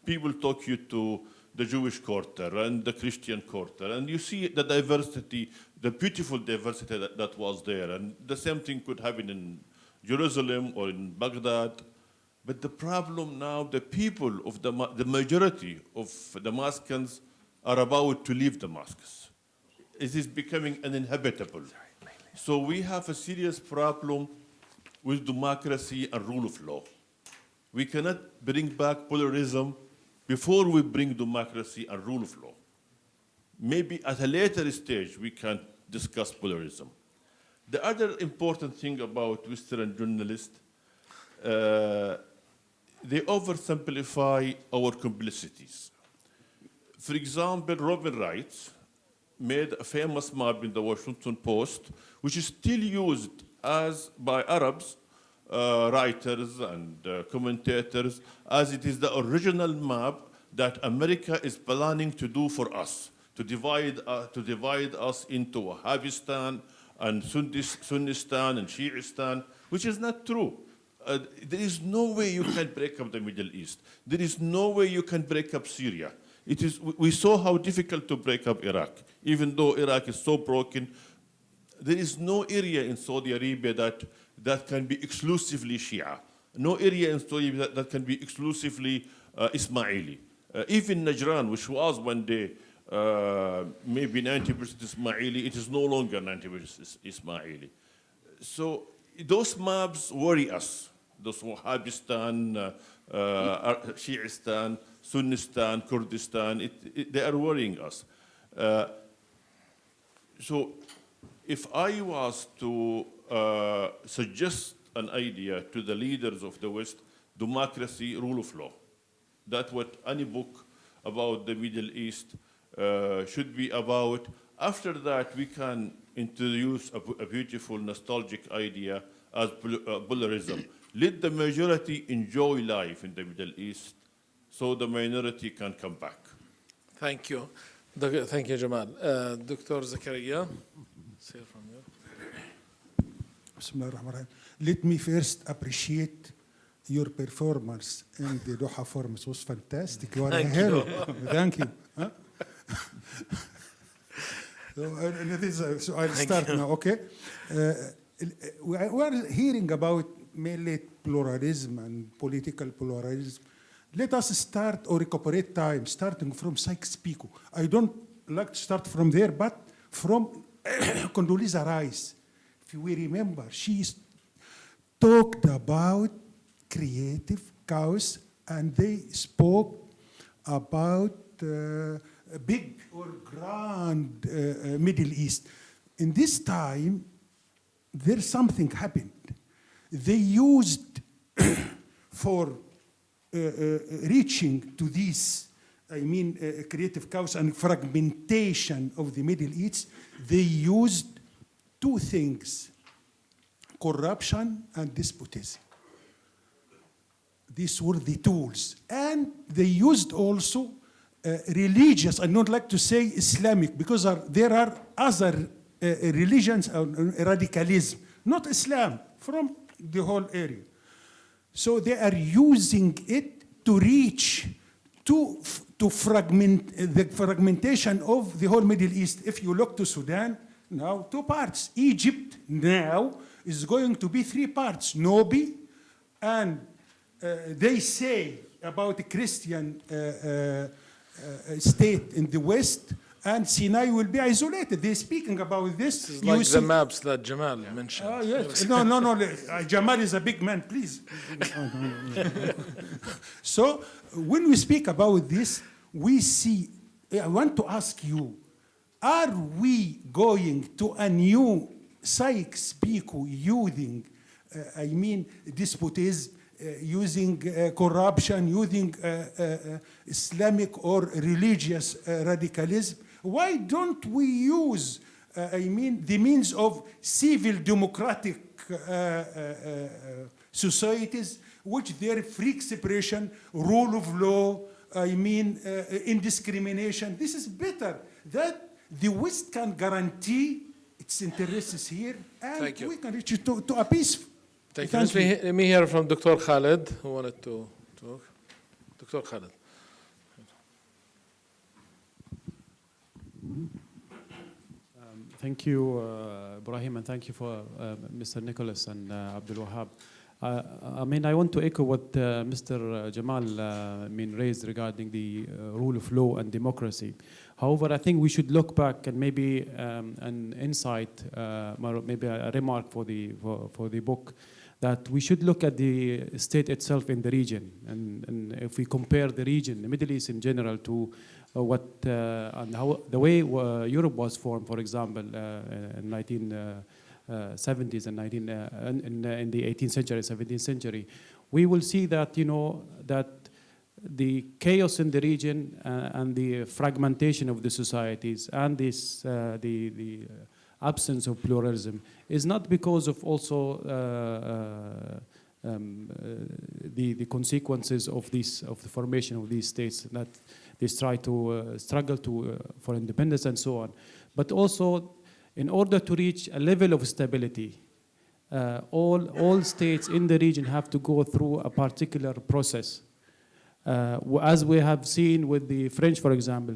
Speaker 6: People took you to the Jewish quarter and the Christian quarter, and you see the diversity, the beautiful diversity that was there. And the same thing could happen in Jerusalem or in Baghdad. But the problem now, the people of the majority of Damascus are about to leave Damascus. It is becoming uninhabitable. So we have a serious problem with democracy and rule of law. We cannot bring back pluralism before we bring democracy and rule of law. Maybe at a later stage we can discuss pluralism. The other important thing about Western journalists, they oversimplify our complicities. For example, Robin Wright made a famous map in the Washington Post, which is still used by Arabs, writers and commentators, as it is the original map that America is planning to do for us, to divide us into Wahhabistan and Sunnistan and Shiistan, which is not true. There is no way you can break up the Middle East. There is no way you can break up Syria. We saw how difficult to break up Iraq. Even though Iraq is so broken, there is no area in Saudi Arabia that can be exclusively Shia. No area in Saudi Arabia that can be exclusively Ismaili. Even Najran, which was one day maybe 90% Ismaili, it is no longer 90% Ismaili. So those maps worry us. Those Wahhabistan, Shiistan, Sunnistan, Kurdistan, they are worrying us. So if I was to suggest an idea to the leaders of the West, democracy, rule of law. That's what any book about the Middle East should be about. After that, we can introduce a beautiful, nostalgic idea as pluralism. Let the majority enjoy life in the Middle East so the minority can come back.
Speaker 1: Thank you. Thank you, Jamal. Dr. Zakaria, say from you.
Speaker 7: Bismillah ar-Rahman ar-Rahim. Let me first appreciate your performance in the Doha Forum. It was fantastic. You are a hero. Thank you. Huh? So I'll start now, okay? We are hearing about mainly pluralism and political pluralism. Let us start or recuperate time, starting from Sykes-Picot. I don't like to start from there, but from Condoleezza Rice. If we remember, she talked about creative chaos, and they spoke about a big or grand Middle East. In this time, there's something happened. They used for reaching to this, creative chaos and fragmentation of the Middle East, they used two things, corruption and despotism. These were the tools. And they used also religious, I don't like to say Islamic, because there are other religions, radicalism, not Islam, from the whole area. So they are using it to reach, to fragment, the fragmentation of the whole Middle East. If you look to Sudan, now 2 parts. Egypt now is going to be 3 parts. Nobi, and they say about the Christian state in the West, and Sinai will be isolated. They're speaking about this.
Speaker 1: This is like the maps that Jamal mentioned.
Speaker 7: Oh, yes. No. Jamal is a big man, please. So when we speak about this, we see, I want to ask you, are we going to a new Sykes-Picot using, despotism, using corruption, using Islamic or religious radicalism? Why don't we use, the means of civil democratic societies, which their free expression, rule of law, indiscrimination? This is better. That the West can guarantee its interests here, and we can reach to a peace.
Speaker 1: Thank you. Let me hear from Dr. Khaled, who wanted to talk. Dr. Khaled.
Speaker 8: Thank you, Ibrahim, and thank you for Mr. Nicholas and Abdelwahab. I want to echo what Mr. Jamal raised regarding the rule of law and democracy. However, I think we should look back and maybe an insight, maybe a remark for the book, that we should look at the state itself in the region. And if we compare the region, the Middle East in general, to and how the way Europe was formed, for example, in 1970s and in the 18th century, 17th century, we will see that that the chaos in the region and the fragmentation of the societies and this the absence of pluralism is not because of also the consequences of the formation of these states, that they try to struggle for independence and so on, but also in order to reach a level of stability, all states in the region have to go through a particular process. as we have seen with the French, for example,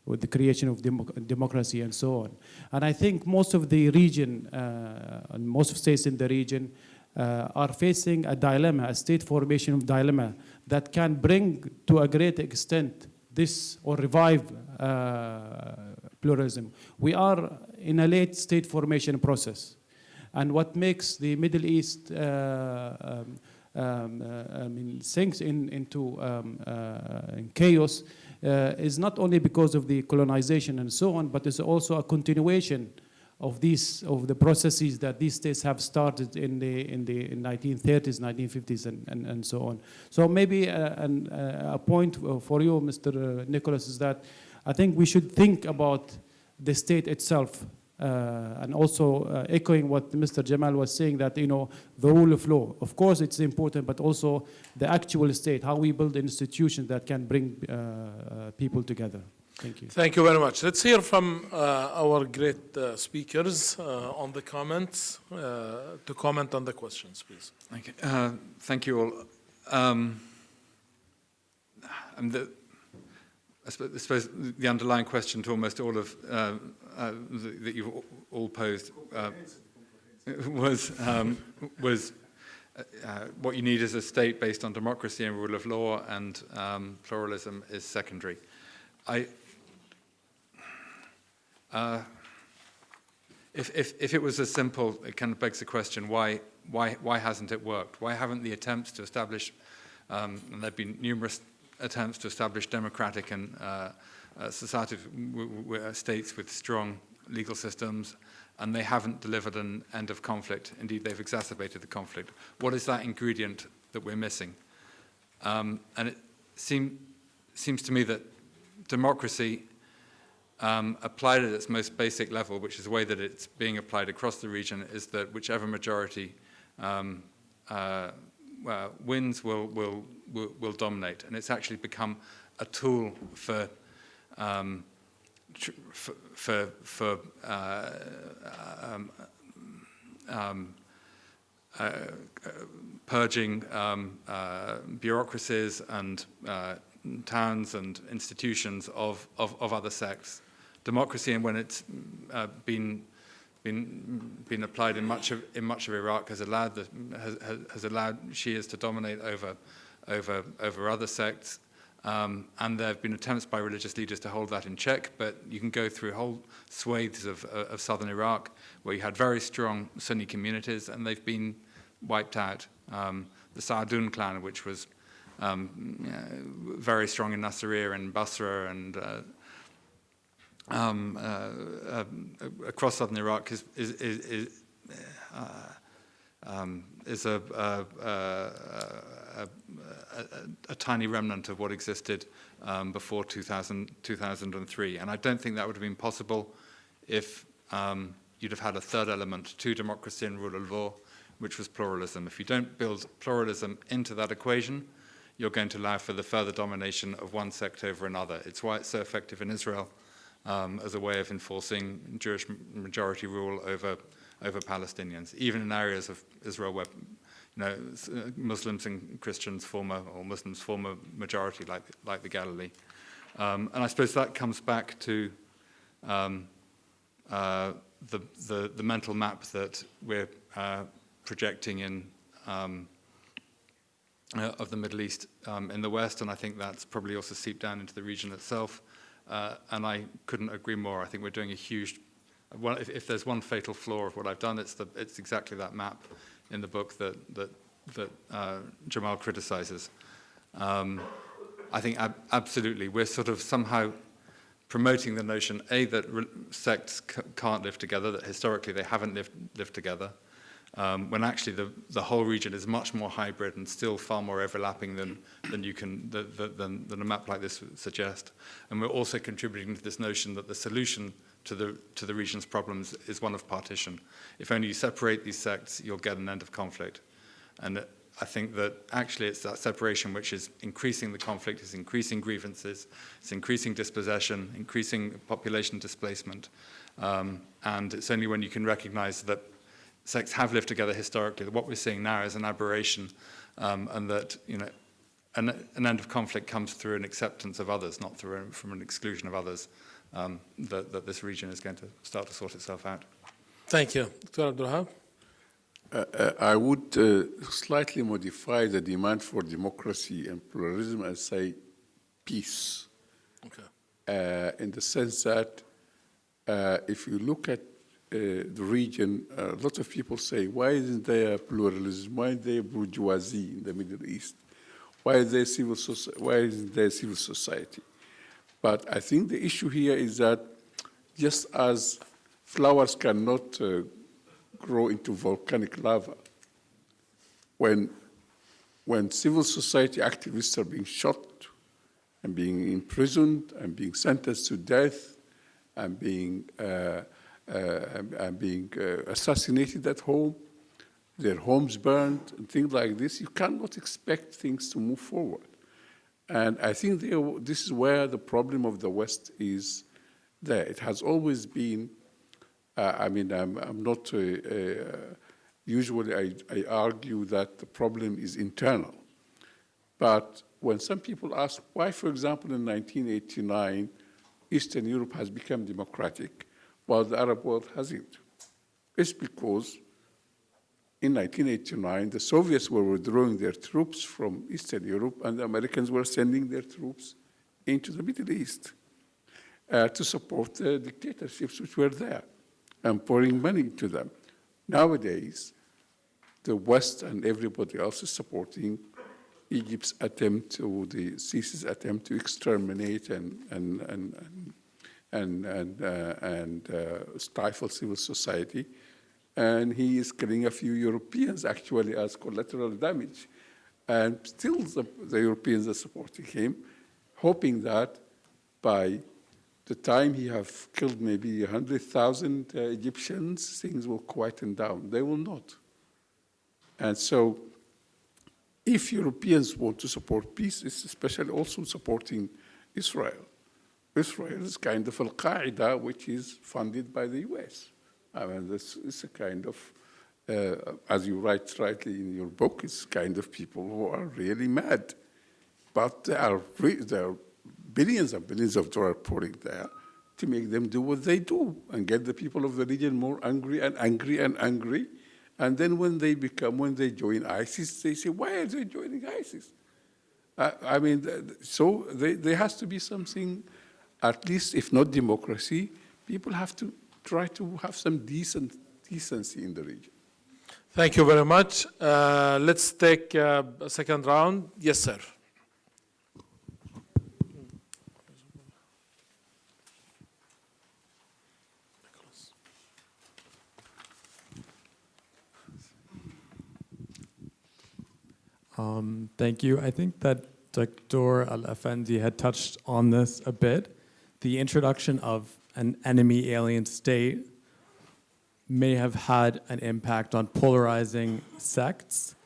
Speaker 8: with the creation of democracy and so on. And I think most of the region, and most of states in the region, are facing a dilemma, a state formation dilemma that can bring to a great extent this or revive pluralism. We are in a late state formation process. And what makes the Middle East sinks into in chaos is not only because of the colonization and so on, but it's also a continuation of the processes that these states have started in the 1930s, 1950s, and so on. So maybe a point for you, Mr. Nicholas, is that I think we should think about the state itself, and also echoing what Mr. Jamal was saying, that the rule of law, of course, it's important, but also the actual state, how we build institutions that can bring people together. Thank you.
Speaker 1: Thank you very much. Let's hear from our great speakers on the comments, to comment on the questions, please.
Speaker 3: Okay. Thank you all. I suppose the underlying question to almost all of that you've all posed was what you need is a state based on democracy and rule of law, and pluralism is secondary. If it was as simple, it kind of begs the question: why hasn't it worked? Why haven't the attempts to establish, and there've been numerous attempts to establish democratic and states with strong legal systems, and they haven't delivered an end of conflict. Indeed, they've exacerbated the conflict. What is that ingredient that we're missing? And it seems to me that democracy, applied at its most basic level, which is the way that it's being applied across the region, is that whichever majority wins will dominate, and it's actually become a tool for purging bureaucracies and towns and institutions of other sects. Democracy, and when it's been applied in much of Iraq, has allowed Shias to dominate over other sects, and there have been attempts by religious leaders to hold that in check. But you can go through whole swathes of southern Iraq where you had very strong Sunni communities, and they've been wiped out. The Sa'adun clan, which was very strong in Nasiriyah and Basra and across southern Iraq, is a tiny remnant of what existed before 2003. And I don't think that would have been possible if you'd have had a third element to democracy and rule of law, which was pluralism. If you don't build pluralism into that equation, you're going to allow for the further domination of one sect over another. It's why it's so effective in Israel as a way of enforcing Jewish majority rule over Palestinians, even in areas of Israel where Muslims and Christians form a majority, like the Galilee. And I suppose that comes back to the mental map that we're projecting in of the Middle East in the West, and I think that's probably also seeped down into the region itself. And I couldn't agree more. I think we're doing a huge. Well, if there's one fatal flaw of what I've done, it's exactly that map in the book that Jamal criticizes. I think absolutely we're sort of somehow promoting the notion that sects can't live together, that historically they haven't lived together, when actually the whole region is much more hybrid and still far more overlapping than a map like this would suggest. And we're also contributing to this notion that the solution to the region's problems is one of partition. If only you separate these sects, you'll get an end of conflict. And I think that actually it's that separation which is increasing the conflict, is increasing grievances, it's increasing dispossession, increasing population displacement. And it's only when you can recognize that sects have lived together historically that what we're seeing now is an aberration, and that an end of conflict comes through an acceptance of others, not through from an exclusion of others, that this region is going to start to sort itself out.
Speaker 1: Thank you. Dr. Abdelwahab?
Speaker 4: I would slightly modify the demand for democracy and pluralism and say peace.
Speaker 1: Okay.
Speaker 4: In the sense that if you look at the region, lots of people say, why isn't there pluralism? Why isn't there bourgeoisie in the Middle East? Why isn't there civil society? But I think the issue here is that just as flowers cannot grow into volcanic lava, when civil society activists are being shot and being imprisoned and being sentenced to death and being assassinated at home, their homes burned, and things like this, you cannot expect things to move forward. And I think this is where the problem of the West is there. It has always been, I'm not, usually I argue that the problem is internal. But when some people ask why, for example, in 1989, Eastern Europe has become democratic while the Arab world hasn't, it's because in 1989, the Soviets were withdrawing their troops from Eastern Europe, and the Americans were sending their troops into the Middle East to support the dictatorships which were there and pouring money into them. Nowadays, the West and everybody else is supporting Egypt's attempt, or the Sisi's attempt to exterminate and stifle civil society. And he is killing a few Europeans actually as collateral damage. And still the Europeans are supporting him, hoping that by the time he have killed maybe 100,000 Egyptians, things will quieten down. They will not. And so if Europeans want to support peace, it's especially also supporting Israel. Israel is kind of al-Qaeda, which is funded by the US. I mean, this is a kind of, as you write rightly in your book, it's kind of people who are really mad. But there are billions and billions of dollars pouring there to make them do what they do and get the people of the region more angry and angry and angry. And then when they join ISIS, they say, why are they joining ISIS? So there has to be something, at least if not democracy, people have to try to have some decency in the region.
Speaker 1: Thank you very much. Let's take a second round. Yes, sir.
Speaker 9: Thank you. I think that Dr. el-Affendi had touched on this a bit. The introduction of an enemy alien state may have had an impact on polarizing sects.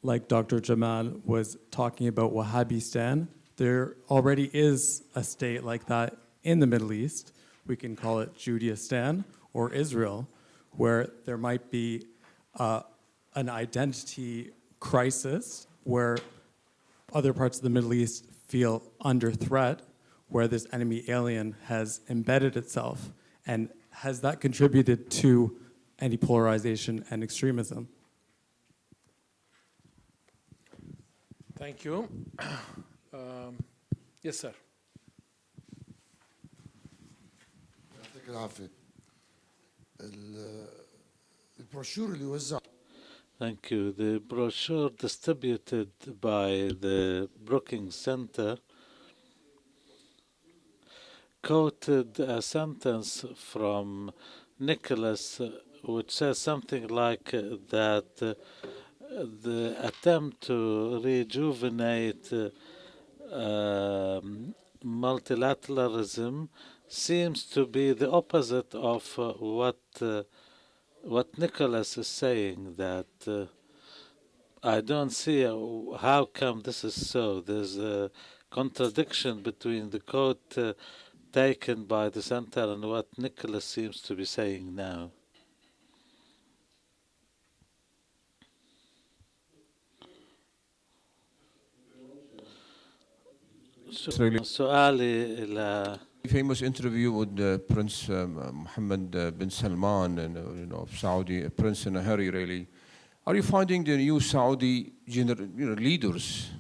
Speaker 9: Like Dr. Jamal was talking about Wahhabistan, there already is a state like that in the Middle East. We can call it Judaistan or Israel, where there might be an identity crisis where other parts of the Middle East feel under threat, where this enemy alien has embedded itself. And has that contributed to any polarization and extremism?
Speaker 1: Thank you. Yes, sir.
Speaker 10: يعطيك العافية. البروشور اللي وزع.
Speaker 2: Thank you. The brochure distributed by the Brookings Center quoted a sentence from Nicolas, which says something like that the attempt to rejuvenate multilateralism seems to be the opposite of what Nicolas is saying, that I don't see how come this is so. There's a contradiction between the quote taken by the center and what Nicolas seems to be saying now. سؤالي إلى
Speaker 11: famous interview with Prince Mohammed bin Salman and of Saudi, a prince in a hurry really. Are you finding the new Saudi leaders,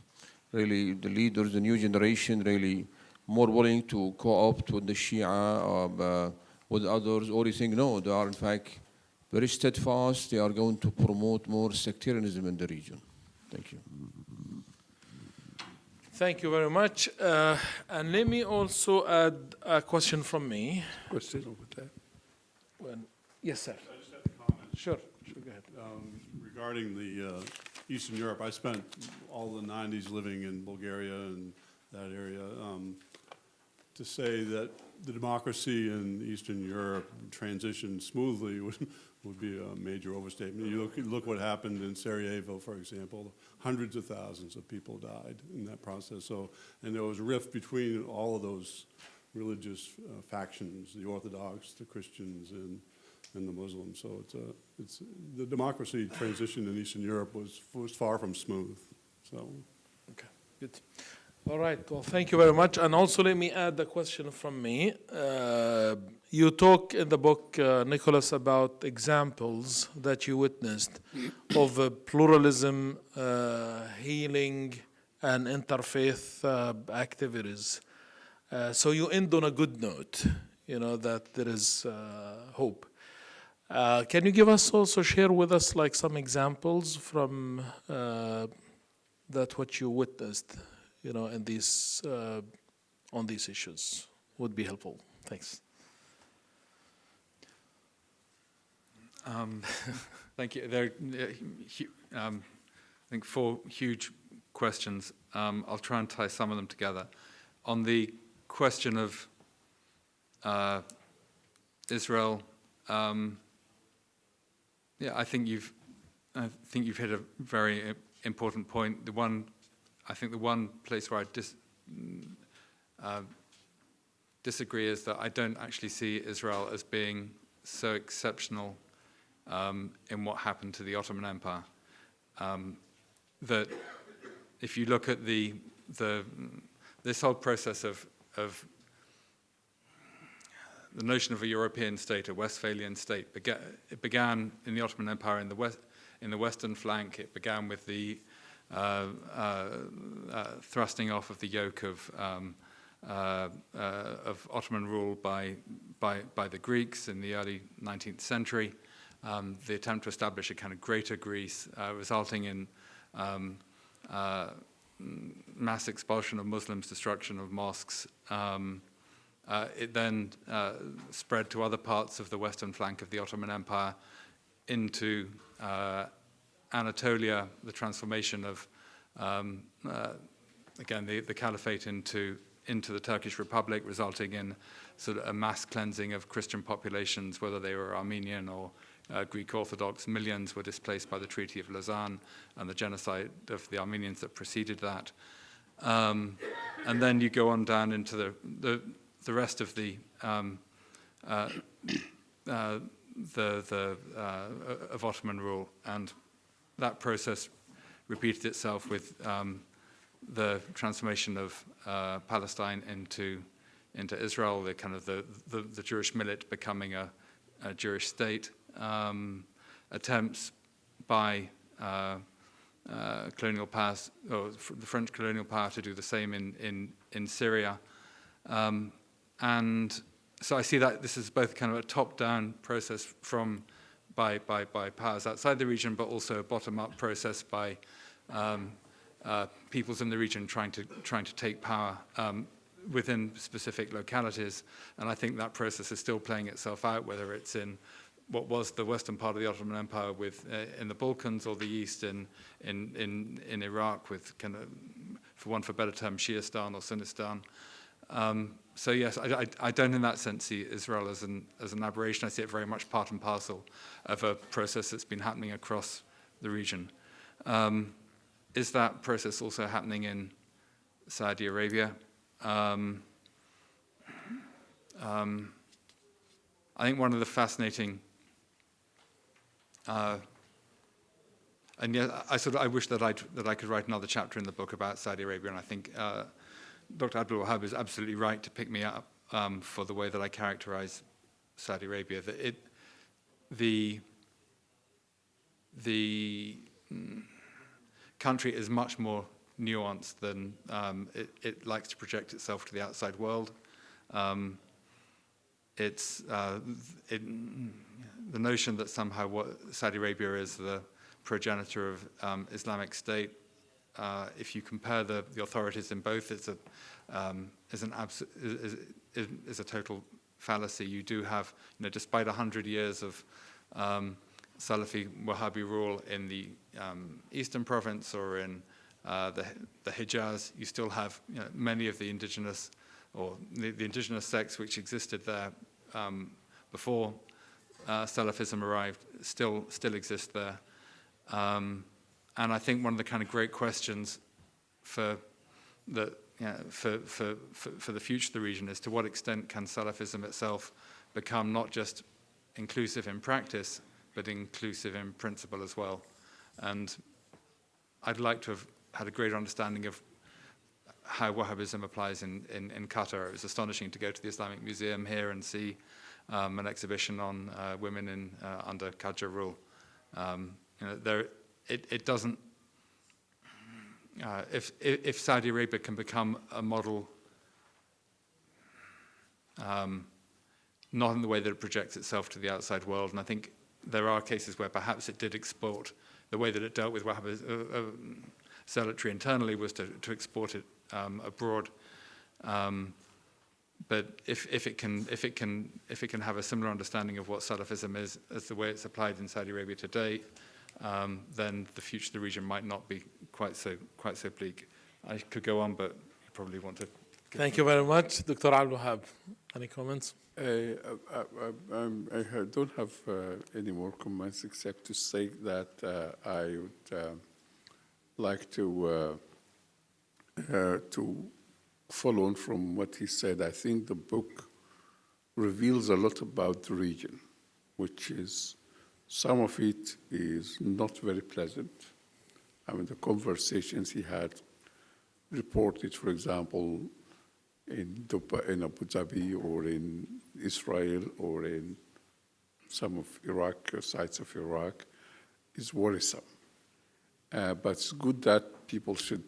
Speaker 11: really the leaders, the new generation really more willing to co-opt with the Shia or with others, or you think no, they are in fact very steadfast, they are going to promote more sectarianism in the region? Thank you.
Speaker 1: Thank you very much. And let me also add a question from me.
Speaker 4: Question over there.
Speaker 1: Yes, sir.
Speaker 12: I just have a comment.
Speaker 1: Sure, go ahead.
Speaker 12: Regarding the Eastern Europe, I spent all the 90s living in Bulgaria and that area. To say that the democracy in Eastern Europe transitioned smoothly would be a major overstatement. You look what happened in Sarajevo, for example. Hundreds of thousands of people died in that process. So, and there was a rift between all of those religious factions, the Orthodox, the Christians, and the Muslims. So it's the democracy transition in Eastern Europe was far from smooth. So,
Speaker 1: okay, good. All right. Well, thank you very much. And also, let me add the question from me. You talk in the book, Nicholas, about examples that you witnessed of pluralism, healing, and interfaith activities. So you end on a good note, that there is hope. Can you give us also, share with us like some examples from that what you witnessed, in these, on these issues would be helpful. Thanks.
Speaker 3: Thank you. There are, I think, 4 huge questions. I'll try and tie some of them together. On the question of Israel, I think you've hit a very important point. I think the one place where I disagree is that I don't actually see Israel as being so exceptional in what happened to the Ottoman Empire. That if you look at this whole process of the notion of a European state, a Westphalian state, it began in the Ottoman Empire in the western flank. It began with the thrusting off of the yoke of Ottoman rule by the Greeks in the early 19th century. The attempt to establish a kind of greater Greece, resulting in mass expulsion of Muslims, destruction of mosques. It then spread to other parts of the western flank of the Ottoman Empire, into Anatolia, the transformation of, again, the caliphate into the Turkish Republic, resulting in sort of a mass cleansing of Christian populations, whether they were Armenian or Greek Orthodox. Millions were displaced by the Treaty of Lausanne and the genocide of the Armenians that preceded that. And then you go on down into the rest of the of Ottoman rule, and that process repeated itself with the transformation of Palestine into Israel, the kind of the Jewish millet becoming a Jewish state. Attempts by colonial powers, or the French colonial power, to do the same in Syria. And so I see that this is both kind of a top-down process by powers outside the region, but also a bottom-up process by peoples in the region trying to take power within specific localities. And I think that process is still playing itself out, whether it's in what was the western part of the Ottoman Empire in the Balkans, or the east in Iraq with kind of, for want of a better term, Shiistan or Sunnistan. So yes, I don't in that sense see Israel as an aberration. I see it very much part and parcel of a process that's been happening across the region. Is that process also happening in Saudi Arabia? I think one of the fascinating, and yet I wish that I could write another chapter in the book about Saudi Arabia, and I think Dr. Abdelwahab is absolutely right to pick me up for the way that I characterize Saudi Arabia. That the country is much more nuanced than it likes to project itself to the outside world. The notion that somehow Saudi Arabia is the progenitor of Islamic State, if you compare the authorities in both, is a total fallacy. You do have, despite 100 years of Salafi Wahhabi rule in the eastern province or in the Hijaz, you still have many of the indigenous or the indigenous sects which existed there before Salafism arrived still exist there. And I think one of the kind of great questions for the future of the region is to what extent can Salafism itself become not just inclusive in practice, but inclusive in principle as well. And I'd like to have had a greater understanding of how Wahhabism applies in Qatar. It was astonishing to go to the Islamic Museum here and see an exhibition on women under Qajar rule. It doesn't. If Saudi Arabia can become a model, not in the way that it projects itself to the outside world, and I think there are cases where perhaps it did export the way that it dealt with zealotry internally was to export it abroad. But if it can have a similar understanding of what Salafism is as the way it's applied in Saudi Arabia today, then the future of the region might not be quite so bleak. I could go on, but you probably want to.
Speaker 1: Thank you very much, Dr. Abdelwahab. Any comments?
Speaker 4: I don't have any more comments except to say that I would like to follow on from what he said. I think the book reveals a lot about the region, which is, some of it is not very pleasant. I mean, the conversations he had reported, for example, in Abu Dhabi or in Israel or in some of Iraq, sites of Iraq, is worrisome. But it's good that people should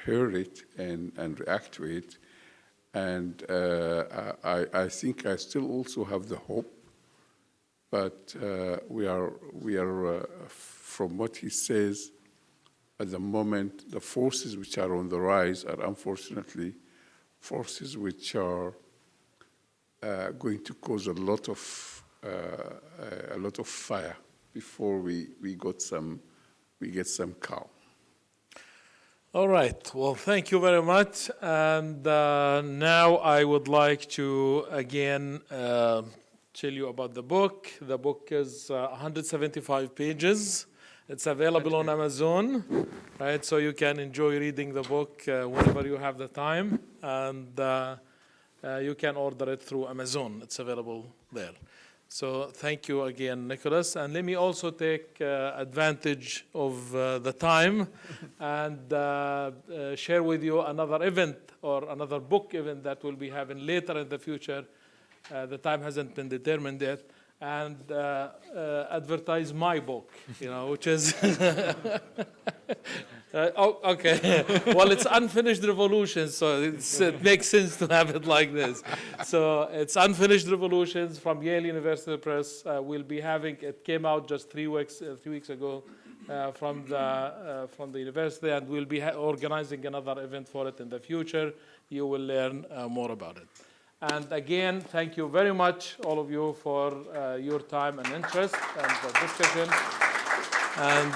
Speaker 4: hear it and react to it. And I think I still also have the hope, but we are from what he says, at the moment, the forces which are on the rise are unfortunately forces which are going to cause a lot of fire before we get some calm.
Speaker 1: All right. Well, thank you very much. And now I would like to again tell you about the book. The book is 175 pages. It's available on Amazon, right? So you can enjoy reading the book whenever you have the time, and you can order it through Amazon. It's available there. So thank you again, Nicholas. And let me also take advantage of the time and share with you another event or another book event that we'll be having later in the future. The time hasn't been determined yet. And advertise my book, which is okay. Well, it's Unfinished Revolutions, so it makes sense to have it like this. So it's Unfinished Revolutions from Yale University Press. We'll be having it. Came out just 3 weeks ago from the university, and we'll be organizing another event for it in the future. You will learn more about it. And again, thank you very much, all of you, for your time and interest and the discussion. And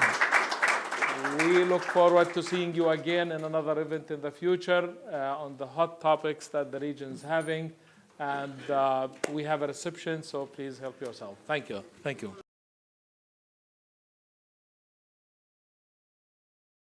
Speaker 1: we look forward to seeing you again in another event in the future on the hot topics that the region is having. And we have a reception, so please help yourself. Thank you. Thank you.